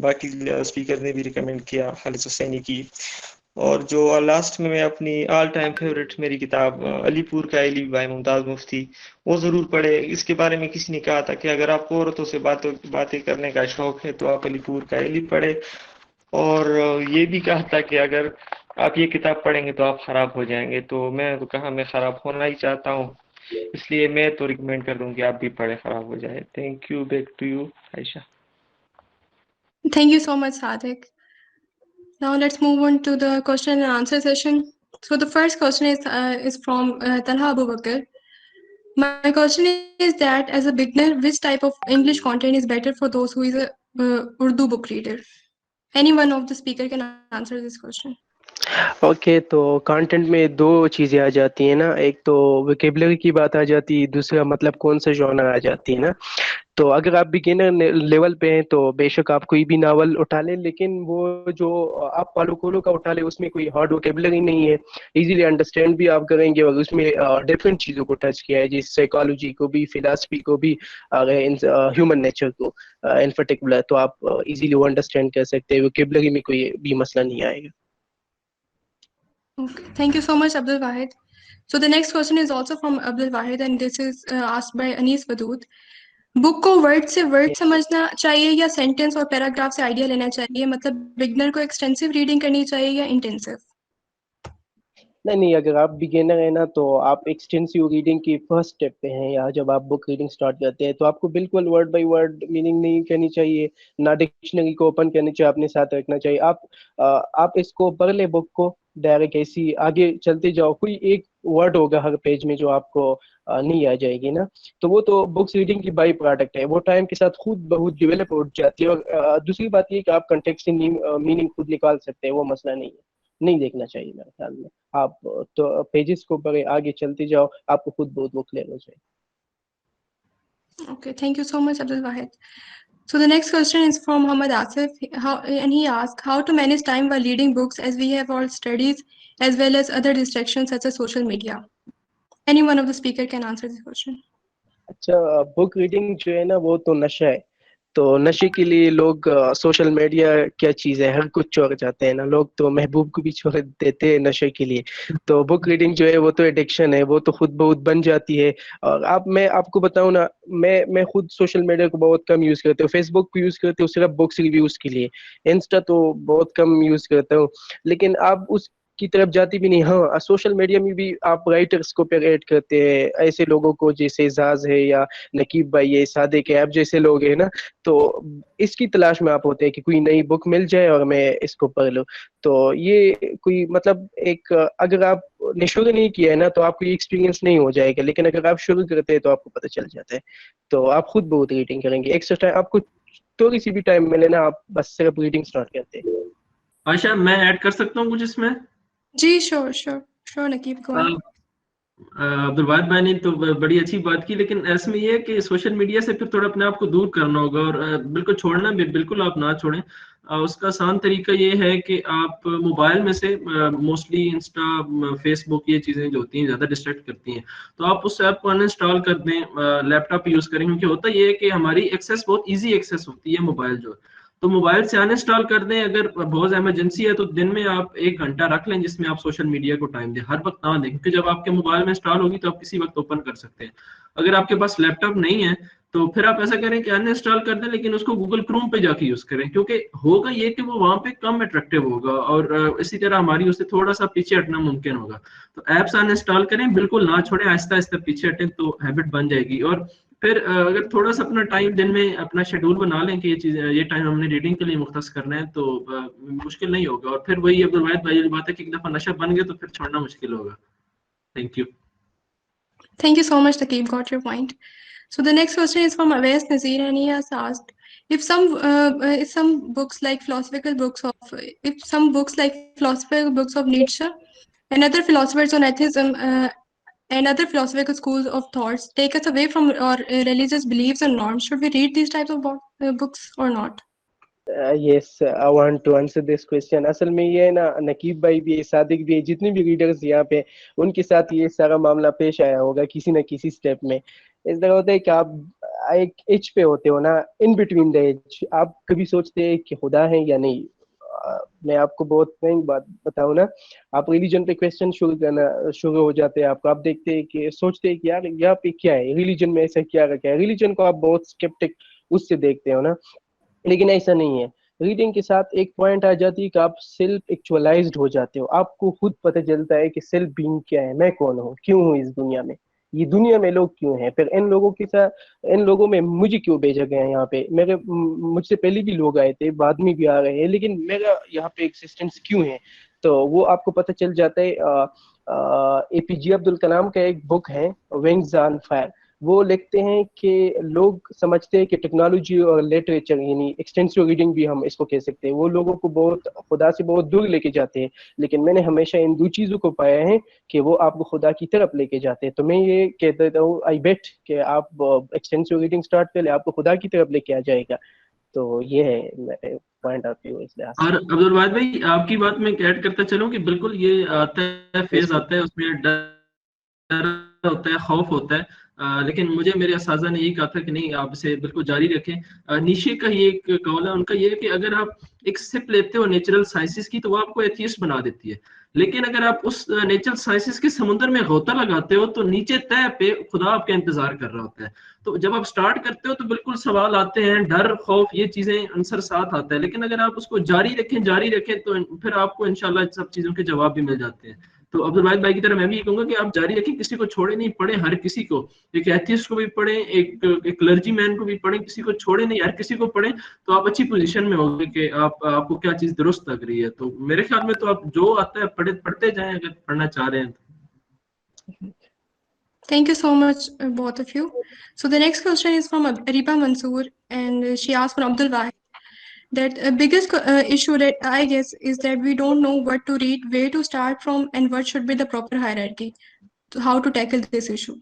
باقی اسپیکر نے بھی ریکمینڈ کیا, خالد حسینی کی. اور جو لاسٹ میں اپنی آل ٹائم فیوریٹ میری کتاب علی پور کا علی بائی ممتاز مفتی, وہ ضرور پڑھے. اس کے بارے میں کسی نے کہا تھا کہ اگر آپ کو عورتوں سے باتیں کرنے کا شوق ہے تو آپ علی پور کا علی پڑھے. اور یہ بھی کہا تھا کہ اگر آپ یہ کتاب پڑھیں گے تو آپ خراب ہو جائیں گے. تو میں تو کہا میں خراب ہونا ہی چاہتا ہوں, اس لیے میں تو ریکمینڈ کر دوں کہ آپ بھی پڑھیں, خراب ہو جائے. Thank you. Back to you Ayesha. Thank you so much, Sadik. Now let's move on to the question and answer session. So the first question is from Talha Abu Bakr. My question is that as a beginner, which type of English content is better for those who is a Urdu book reader? Any one of the speaker can answer this question. Okay, تو کانٹینٹ میں دو چیزیں آ جاتی ہیں نا, ایک تو ویکیبلری کی بات آ جاتی ہے, دوسرا مطلب کون سا جانر آ جاتی ہے نا. تو اگر آپ بگنر لیول پہ ہیں تو بے شک آپ کوئی بھی ناول اٹھا لیں, لیکن وہ جو آپ پالو کولو کا اٹھا لیں اس میں کوئی ہارڈ ویکیبلری نہیں ہے, ایزیلی انڈرسٹینڈ بھی آپ کریں گے, اور اس میں ڈفرینٹ چیزوں کو ٹچ کیا ہے, جس سائیکالوجی کو بھی, فلاسفی کو بھی, ہیومن نیچر کو ان پرٹیکولر, تو آپ ایزیلی وہ انڈرسٹینڈ کر سکتے ہیں. ویکیبلری میں کوئی بھی مسئلہ نہیں آئے گا. Okay. Thank you so much, Abdul Wahid. So the next question is also from Abdul Wahid, and this is asked by Anis Wadood. بک کو ورڈ سے ورڈ سمجھنا چاہیے یا سینٹینس اور پیراگراف سے آئیڈیا لینا چاہیے؟ مطلب بگنر کو ایکسٹینسو ریڈنگ کرنی چاہیے یا انٹینسو؟ نہیں, اگر آپ بگنر ہیں نا تو آپ ایکسٹینسو ریڈنگ کی فرسٹ اسٹیپ پہ ہیں, یا جب آپ بک ریڈنگ اسٹارٹ کرتے ہیں تو آپ کو بالکل ورڈ بائی ورڈ میننگ نہیں کرنی چاہیے, نہ ڈکشنری کو اوپن کرنی چاہیے, اپنے ساتھ رکھنا چاہیے. آپ اس کو پڑھ لیں بک کو ڈائریکٹ, ایسی آگے چلتے جاؤ, کوئی ایک ورڈ ہوگا ہر پیج میں جو آپ کو نہیں آ جائے گی نا, تو وہ تو بکس ریڈنگ کی بائی پروڈکٹ ہے, وہ ٹائم کے ساتھ خود بہت ڈیولپ ہو جاتی ہے. اور دوسری بات یہ کہ آپ کنٹیکسٹ سے میننگ خود نکال سکتے ہیں, وہ مسئلہ نہیں ہے, نہیں دیکھنا چاہیے میرے خیال میں. آپ تو پیجز کو پڑھیں, آگے چلتے جاؤ, آپ کو خود بہت وہ کلیئر ہو جائے. Okay, thank you so much, Abdul Wahid. So the next question is from Muhammad Asif, and he asked how to manage time while reading books, as we have all studies as well as other distractions such as social media. Any one of the speaker can answer this question. اچھا, بک ریڈنگ جو ہے نا وہ تو نشہ ہے, تو نشے کے لیے لوگ سوشل میڈیا کیا چیز ہے, ہر کچھ چھوڑ جاتے ہیں نا, لوگ تو محبوب کو بھی چھوڑ دیتے ہیں نشے کے لیے. تو بک ریڈنگ جو ہے وہ تو ایڈکشن ہے, وہ تو خود بہت بن جاتی ہے. اور میں آپ کو بتاؤں نا, میں خود سوشل میڈیا کو بہت کم یوز کرتا ہوں. فیس بک کو یوز کرتا ہوں صرف بکس ریویوز کے لیے, انسٹا تو بہت کم یوز کرتا ہوں. لیکن آپ اس کی طرف جاتی بھی نہیں. ہاں, سوشل میڈیا میں بھی آپ رائٹرس کو پیریٹ کرتے ہیں, ایسے لوگوں کو جیسے اعزاز ہے یا نقیب بھائی ہے, صادق ہے, آپ جیسے لوگ ہیں نا, تو اس کی تلاش میں آپ ہوتے ہیں کہ کوئی نئی بک مل جائے اور میں اس کو پڑھ لوں. تو یہ کوئی مطلب ایک, اگر آپ نے شروع نہیں کیا ہے نا تو آپ کو یہ ایکسپیرینس نہیں ہو جائے گا, لیکن اگر آپ شروع کرتے ہیں تو آپ کو پتہ چل جاتا ہے, تو آپ خود بہت ریڈنگ کریں گے. ایکسٹرا ٹائم آپ کو تھوڑی سی بھی ٹائم ملے نا, آپ بس صرف ریڈنگ اسٹارٹ کرتے ہیں. عائشہ, میں ایڈ کر سکتا ہوں کچھ اس میں؟ جی شور نقیب, go on. عبد الواحد بھائی نے تو بڑی اچھی بات کی، لیکن ایسے میں یہ ہے کہ سوشل میڈیا سے پھر تھوڑا اپنے آپ کو دور کرنا ہوگا، اور بالکل چھوڑنا بھی بالکل آپ نہ چھوڑیں. اس کا آسان طریقہ یہ ہے کہ آپ موبائل میں سے موسٹلی انسٹا فیس بک یہ چیزیں جو ہوتی ہیں زیادہ ڈسٹریکٹ کرتی ہیں، تو آپ اس ایپ کو ان انسٹال کر دیں، لیپ ٹاپ یوز کریں، کیونکہ ہوتا یہ ہے کہ ہماری ایکسیس بہت ایزی ایکسیس ہوتی ہے موبائل جو، تو موبائل سے ان انسٹال کر دیں. اگر بہت ایمرجنسی ہے تو دن میں آپ 1 گھنٹہ رکھ لیں جس میں آپ سوشل میڈیا کو ٹائم دیں، ہر وقت نہ دیں، کیونکہ جب آپ کے موبائل میں انسٹال ہوگی تو آپ کسی وقت اوپن کر سکتے ہیں. اگر آپ کے پاس لیپ ٹاپ نہیں ہے تو پھر آپ ایسا کریں کہ ان انسٹال کر دیں، لیکن اس کو گوگل کروم پہ جا کے یوز کریں، کیونکہ ہوگا یہ کہ وہ وہاں پہ کم اٹریکٹیو ہوگا، اور اسی طرح ہماری اس سے تھوڑا سا پیچھے ہٹنا ممکن ہوگا. تو ایپس ان انسٹال کریں، بالکل نہ چھوڑیں، آہستہ آہستہ پیچھے ہٹیں تو ہیبٹ بن جائے گی. اور پھر اگر تھوڑا سا اپنا ٹائم دن میں اپنا شیڈول بنا لیں کہ یہ چیزیں یہ ٹائم ہم نے ریڈنگ کے لیے مختص کرنا ہے، تو مشکل نہیں ہوگا. اور پھر وہی عبد الواحد بھائی والی بات ہے کہ ایک دفعہ نشہ بن گیا تو پھر چھوڑنا مشکل ہوگا. Thank you. Thank you so much, Taqib. Got your point. So the next question is from Awais Nazir, and he has asked if some books like philosophical books of Nietzsche and other philosophers on atheism and other philosophical schools of thoughts take us away from our religious beliefs and norms, should we read these types of books or not? Yes I want to answer this question. اصل میں یہ ہے نا، نقیب بھائی بھی ہے، صادق بھی ہے، جتنے بھی ریڈرز یہاں پہ ان کے ساتھ یہ سارا معاملہ پیش آیا ہوگا کسی نہ کسی اسٹیپ میں. اس طرح ہوتا ہے کہ آپ ایک ایج پہ ہوتے ہو نا، ان بٹوین دا ایج، آپ کبھی سوچتے ہیں کہ خدا ہے یا نہیں. میں آپ کو بہت نئی بات بتاؤں نا، آپ ریلیجن پہ کوشچن شروع ہو جاتے ہیں آپ کو، آپ دیکھتے ہیں کہ سوچتے ہیں کہ یار یہاں پہ کیا ہے، ریلیجن میں ایسا کیا رکھا ہے. ریلیجن کو آپ بہت اسکیپٹک اس سے دیکھتے ہو نا، لیکن ایسا نہیں ہے. ریڈنگ کے ساتھ ایک پوائنٹ آ جاتی ہے کہ آپ سیلف ایکچولائزڈ ہو جاتے ہو، آپ کو خود پتہ چلتا ہے کہ سیلف بینگ کیا ہے، میں کون ہوں، کیوں ہوں اس دنیا میں، یہ دنیا میں لوگ کیوں ہیں، پھر ان لوگوں کے ساتھ ان لوگوں میں مجھے کیوں بھیجا گیا ہے یہاں پہ. مجھ سے پہلے بھی لوگ آئے تھے، بعد میں بھی آ رہے ہیں، لیکن میرا یہاں پہ ایگزسٹنس کیوں ہے. تو وہ آپ کو پتہ چل جاتا ہے. اے پی جے عبد الکلام کا ایک بک ہے ونگز آن فائر، وہ لکھتے ہیں کہ لوگ سمجھتے ہیں کہ ٹیکنالوجی اور لٹریچر، یعنی ایکسٹینسو ریڈنگ بھی ہم اس کو کہہ سکتے ہیں، وہ لوگوں کو بہت خدا سے بہت دور لے کے جاتے ہیں. لیکن میں نے ہمیشہ ان دو چیزوں کو پایا ہے کہ وہ آپ کو خدا کی طرف لے کے جاتے ہیں. تو میں یہ کہہ دیتا ہوں، آئی بیٹ کہ آپ ایکسٹینسو ریڈنگ اسٹارٹ کر لیں، آپ کو خدا کی طرف لے کے آ جائے گا. تو یہ ہے پوائنٹ آف ویو اس لحاظ سے. اور عبد الواحد بھائی آپ کی بات میں ایڈ کرتا چلوں کہ بالکل یہ آتا ہے، فیز آتا ہے، اس میں ڈر ہوتا ہے، خوف ہوتا ہے، لیکن مجھے میرے اساتذہ نے یہی کہا تھا کہ نہیں، آپ اسے بالکل جاری رکھیں. نیشے کا یہ ایک قول ہے ان کا، یہ ہے کہ اگر آپ ایک سپ لیتے ہو نیچرل سائنسز کی تو وہ آپ کو ایتھیسٹ بنا دیتی ہے، لیکن اگر آپ اس نیچرل سائنسز کے سمندر میں غوطہ لگاتے ہو تو نیچے تہ پہ خدا آپ کا انتظار کر رہا ہوتا ہے. تو جب آپ سٹارٹ کرتے ہو تو بالکل سوال آتے ہیں، ڈر، خوف، یہ چیزیں عنصر ساتھ آتا ہے، لیکن اگر آپ اس کو جاری رکھیں تو پھر آپ کو انشاءاللہ سب چیزوں کے جواب بھی مل جاتے ہیں. تو عبد الواحد بھائی کی طرح میں بھی یہ کہوں گا کہ آپ جاری رکھیں، کسی کو چھوڑے نہیں، پڑھیں ہر کسی کو، ایک ایتھیسٹ کو بھی پڑھیں، ایک کلرجی مین کو بھی پڑھیں، کسی کو چھوڑے نہیں، ہر کسی کو پڑھیں، تو آپ اچھی پوزیشن میں ہوگے کہ آپ کو کیا چیز درست لگ رہی ہے. تو میرے خیال میں تو آپ جو آتا ہے پڑھتے جائیں اگر پڑھنا چاہ رہے ہیں تو. Thank you so much, both of you. So the next question is from Ariba Mansoor, and she asked from Abdul Wahid that biggest issue that I guess is that we don't know what to read, where to start from, and what should be the proper hierarchy. So how to tackle this issue?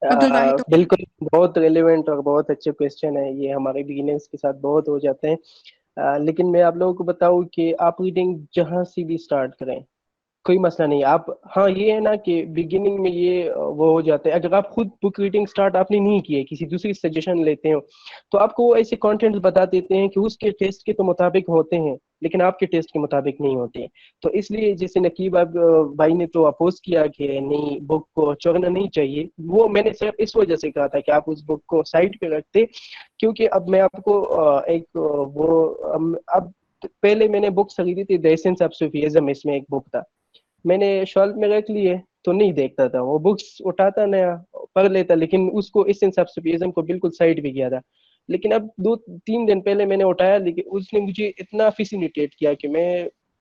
Abdul Wahid. بالکل بہت ریلیونٹ اور بہت اچھے کویشچن ہے یہ، ہمارے بگنرس کے ساتھ بہت ہو جاتے ہیں. لیکن میں آپ لوگوں کو بتاؤں کہ آپ ریڈنگ جہاں سے بھی اسٹارٹ کریں کوئی مسئلہ نہیں. آپ ہاں یہ ہے نا کہ بگننگ میں یہ وہ ہو جاتا ہے، اگر آپ خود بک ریڈنگ اسٹارٹ آپ نے نہیں کی ہے، کسی دوسری سجیشن لیتے ہو تو آپ کو وہ ایسے کانٹینٹ بتا دیتے ہیں کہ اس کے ٹیسٹ کے تو مطابق ہوتے ہیں لیکن آپ کے ٹیسٹ کے مطابق نہیں ہوتے. تو اس لیے جیسے نقیب بھائی نے تو اپوز کیا کہ نہیں، بک کو چورنا نہیں چاہیے، وہ میں نے صرف اس وجہ سے کہا تھا کہ آپ اس بک کو سائڈ پہ رکھتے، کیونکہ اب میں آپ کو ایک اب پہلے میں نے بکس خریدی تھی، دی ایسنس آف صوفیزم، اس میں ایک بک تھا، میں نے شالف میں رکھ لیے تو نہیں دیکھتا تھا، وہ بکس اٹھاتا نیا پڑھ لیتا، لیکن اس کو ایسنس آف صوفیزم کو بالکل سائڈ پہ کیا تھا. لیکن اب 2-3 دن پہلے میں نے اٹھایا، لیکن اس نے مجھے اتنا فیسینیٹیٹ کیا کہ میں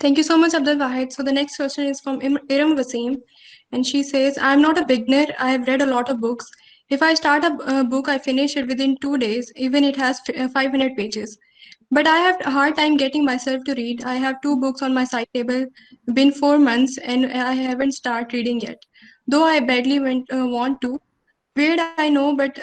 Thank you so much, Abdul Wahid. So the next question is from Iram Wasim, and she says, "I'm not a beginner. I have read a lot of books. If I start a book, I finish it within 2 days, even it has 500 pages. But I have a hard time getting myself to read. I have 2 books on my side table, been 4 months, and I haven't started reading yet. Though I badly want to. Where I know, but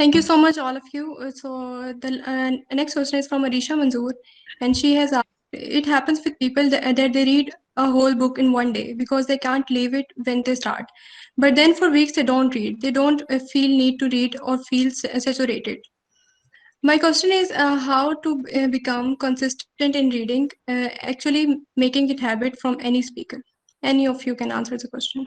Thank you so much, all of you. So the next question is from Arisha Manzoor, and she has asked, it happens with people that they read a whole book in one day because they can't leave it when they start. But then for weeks they don't read. They don't feel need to read or feel saturated. My question is how to become consistent in reading, actually making it habit from any speaker. Any of you can answer the question.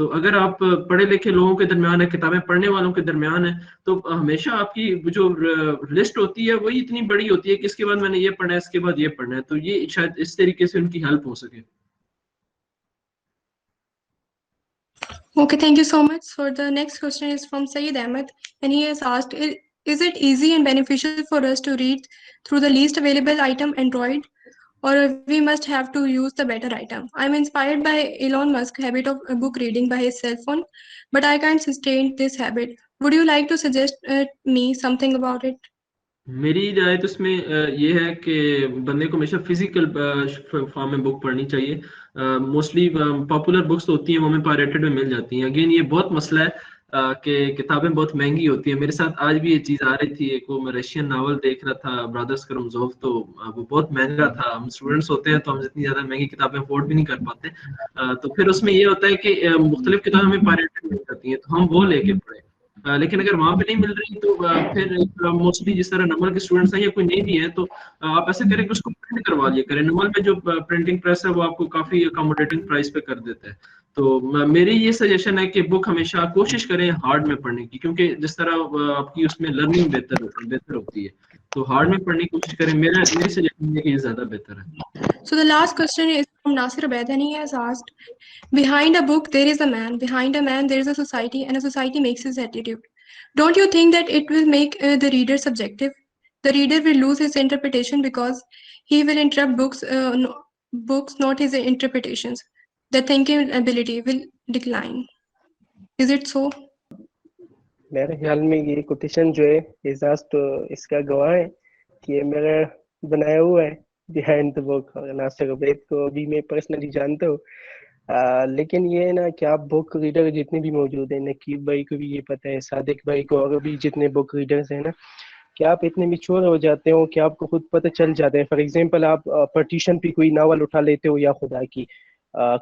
تو اگر آپ پڑھے لکھے لوگوں کے درمیان ہے، کتابیں پڑھنے والوں کے درمیان ہے، تو ہمیشہ آپ کی جو لسٹ ہوتی ہے وہی اتنی بڑی ہوتی ہے کہ اس کے بعد میں نے یہ پڑھنا ہے، اس کے بعد یہ پڑھنا ہے، تو یہ شاید اس طریقے سے ان کی ہیلپ ہو سکے. Okay, thank you so much. For the next question is from Saeed Ahmed, and he has asked, is it easy and beneficial for us to read through the least available item, Android, or we must have to use the better item? I'm inspired by Elon Musk's habit of book reading by his cell phone, but I can't sustain this habit. Would you like to suggest me something about it? میری رائے تو اس میں یہ ہے کہ بندے کو ہمیشہ فزیکل فارم میں بک پڑھنی چاہیے. موسٹلی پاپولر بکس ہوتی ہیں وہ ہمیں پائریٹڈ میں مل جاتی ہیں. اگین یہ بہت مسئلہ ہے کہ کتابیں بہت مہنگی ہوتی ہیں. میرے ساتھ آج بھی یہ چیز آ رہی تھی، ایک وہ میں رشین ناول دیکھ رہا تھا برادرز کرمزوف، تو وہ بہت مہنگا تھا. ہم اسٹوڈنٹس ہوتے ہیں تو ہم اتنی زیادہ مہنگی کتابیں افورڈ بھی نہیں کر پاتے. تو پھر اس میں یہ ہوتا ہے کہ مختلف کتابیں ہمیں پائریٹڈ مل جاتی ہیں تو ہم وہ لے کے پڑھیں. لیکن اگر وہاں پہ نہیں مل رہی تو پھر موسٹلی جس طرح نمل کے اسٹوڈنٹس ہیں یا کوئی نہیں بھی ہے تو آپ ایسا کریں کہ اس کو پرنٹ کروا لیا کریں. نمل میں جو پرنٹنگ پریس ہے وہ آپ کو کافی اکاموڈیٹنگ پرائس پہ کر دیتا ہے. تو میری یہ سجیشن ہے کہ بک ہمیشہ کوشش کریں ہارڈ میں پڑھنے کی، کیونکہ جس طرح آپ کی اس میں لرننگ بہتر ہوتی ہے تو ہارڈ میں پڑھنے کی کوشش کریں. میری سجیشن ہے کہ یہ زیادہ بہتر ہے. So the last question is from Nasir Abed, and he has asked, behind a book there is a man, behind a man there is a society, and a society makes his attitude. Don't you think that it will make the reader subjective? The reader will lose his interpretation because he will interrupt books, not his interpretations. The thinking ability will decline. Is it so? میرے خیال میں یہ کوٹیشن جو ہے اعزاز تو اس کا گواہ ہے کہ یہ میرا بنایا ہوا ہے بیہائنڈ دا بک. اور ناصر عبید کو بھی میں پرسنلی جانتا ہوں. لیکن یہ ہے نا کہ آپ بک ریڈر جتنے بھی موجود ہیں، نقیب بھائی کو بھی یہ پتہ ہے، صادق بھائی کو، اور بھی جتنے بک ریڈرز ہیں نا، کہ آپ اتنے میچور ہو جاتے ہو کہ آپ کو خود پتہ چل جاتا ہے. فار ایگزامپل آپ پرٹیشن پہ کوئی ناول اٹھا لیتے ہو یا خدا کی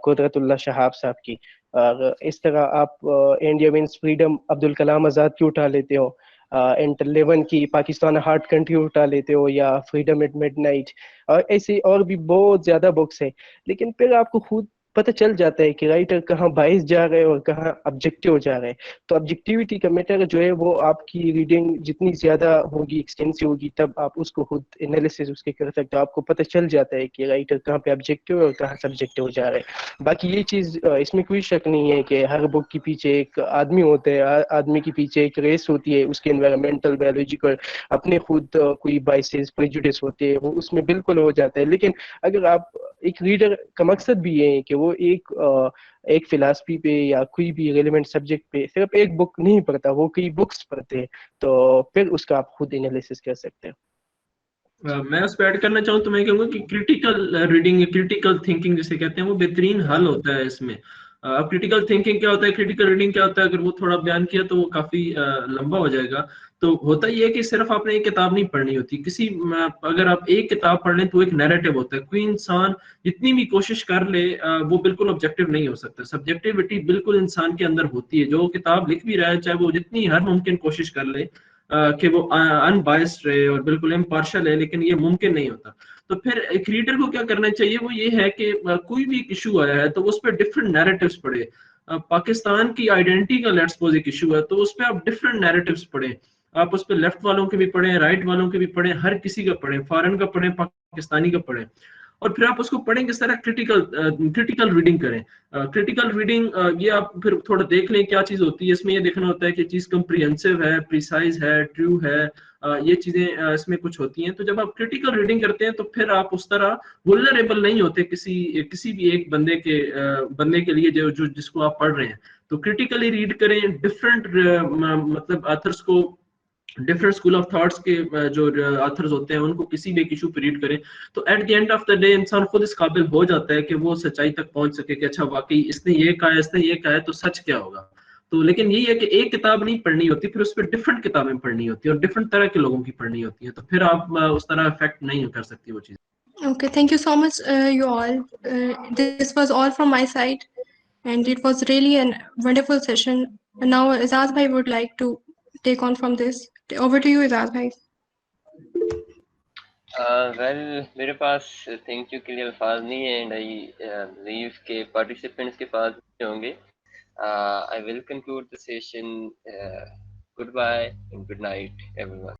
قدرت اللہ شہاب صاحب کی، اور اس طرح آپ India means freedom Abdul Kalam Azad کی اٹھا لیتے ہو، انٹر 11 کی پاکستان ہارٹ کنٹری اٹھا لیتے ہو، یا فریڈم ایٹ مڈ نائٹ، اور ایسے اور بھی بہت زیادہ بکس ہیں. لیکن پھر آپ کو خود پتہ چل جاتا ہے کہ رائٹر کہاں باعث جا رہے اور کہاں آبجیکٹیو جا رہے. تو آبجیکٹیوٹی کا میٹر جو ہے وہ آپ کی ریڈنگ جتنی زیادہ ہوگی، ایکسٹینسو ہوگی، تب آپ اس کو خود انالیسس اس کے کر سکتے ہو. آپ کو پتہ چل جاتا ہے کہ رائٹر کہاں پہ آبجیکٹیو اور کہاں سبجیکٹیو جا رہے. باقی یہ چیز اس میں کوئی شک نہیں ہے کہ ہر بک کے پیچھے ایک آدمی ہوتا ہے، آدمی کے پیچھے ایک ریس ہوتی ہے، اس کے انوائرمنٹل بایولوجیکل اپنے خود کوئی بائسز پریجوڈس ہوتے ہیں، وہ اس میں بالکل ہو جاتا ہے. لیکن اگر آپ ایک ریڈر کا مقصد بھی یہ ہے کہ وہ ایک فلاسفی پہ یا کوئی بھی ریلیونٹ سبجیکٹ پہ صرف ایک بک نہیں پڑھتا، وہ کئی بکس پڑھتے ہیں، تو پھر اس کا آپ خود انالیسس کر سکتے ہیں. میں اس پہ ایڈ کرنا چاہوں تو میں کہوں گا کہ کریٹیکل ریڈنگ، کریٹیکل تھنکنگ جسے کہتے ہیں، وہ بہترین حل ہوتا ہے اس میں. اب کریٹیکل تھنکنگ کیا ہوتا ہے، کریٹیکل ریڈنگ کیا ہوتا ہے، اگر وہ تھوڑا بیان کیا تو وہ کافی لمبا ہو جائے گا. تو ہوتا یہ ہے کہ صرف آپ نے ایک کتاب نہیں پڑھنی ہوتی. اگر آپ ایک کتاب پڑھ لیں تو ایک نیریٹو ہوتا ہے. کوئی انسان جتنی بھی کوشش کر لے وہ بالکل آبجیکٹیو نہیں ہو سکتا. سبجیکٹیوٹی بالکل انسان کے اندر ہوتی ہے. جو کتاب لکھ بھی رہا ہے چاہے وہ جتنی ہر ممکن کوشش کر لے کہ وہ ان بائسڈ رہے اور بالکل امپارشل ہے، لیکن یہ ممکن نہیں ہوتا. تو پھر ایک ریڈر کو کیا کرنا چاہیے، وہ یہ ہے کہ کوئی بھی ایک ایشو آیا ہے تو اس پہ ڈفرنٹ نیریٹوز پڑھے. پاکستان کی آئیڈینٹی کا لیٹس سپوز ایک ایشو ہے تو اس پہ آپ ڈفرنٹ نیریٹوز پڑھیں. آپ اس پہ لیفٹ والوں کے بھی پڑھیں، رائٹ والوں کے بھی پڑھیں، ہر کسی کا پڑھیں، فارن کا پڑھیں، پاکستانی کا پڑھیں. اور پھر آپ اس کو پڑھیں کس طرح کریٹیکل ریڈنگ کریں. کریٹیکل ریڈنگ یہ آپ پھر تھوڑا دیکھ لیں کیا چیز ہوتی ہے اس میں. یہ دیکھنا ہوتا ہے کہ چیز کمپریہنسو ہے، پریسائز ہے، ٹرو ہے، یہ چیزیں اس میں کچھ ہوتی ہیں. تو جب آپ کریٹیکل ریڈنگ کرتے ہیں تو پھر آپ اس طرح ولنریبل نہیں ہوتے کسی بھی ایک بندے کے لیے جو جس کو آپ پڑھ رہے ہیں. تو کریٹیکلی ریڈ کریں، ڈفرینٹ مطلب آتھرس کو، ڈفرنٹ اسکول آف تھاٹس کے جو آتھرز ہوتے ہیں ان کو کسی بھی ایک ایشو پہ ریڈ کریں. تو at the end of the day انسان خود اس قابل ہو جاتا ہے کہ وہ سچائی تک پہنچ سکے کہ اچھا واقعی اس نے یہ کہا ہے، اس نے یہ کہا ہے، تو سچ کیا ہوگا. تو لیکن یہی ہے کہ ایک کتاب نہیں پڑھنی ہوتی، پھر اس پہ ڈفرنٹ کتابیں پڑھنی ہوتی ہیں اور ڈفرنٹ طرح کے لوگوں کی پڑھنی ہوتی ہیں. تو پھر آپ اس طرح افیکٹ نہیں کر سکتی وہ چیز. Okay, thank you so much, you all. This was all from my side, and it was really a wonderful session. And now, Azaz bhai would like to take on from this. Over to you, Azaz bhai. Well میرے پاس تھینک یو کے لیے الفاظ نہیں ہے، اینڈ آئی بلیو کہ پارٹیسپینٹس کے پاس بھی ہوں گے. I will conclude the session. Goodbye and good night, everyone.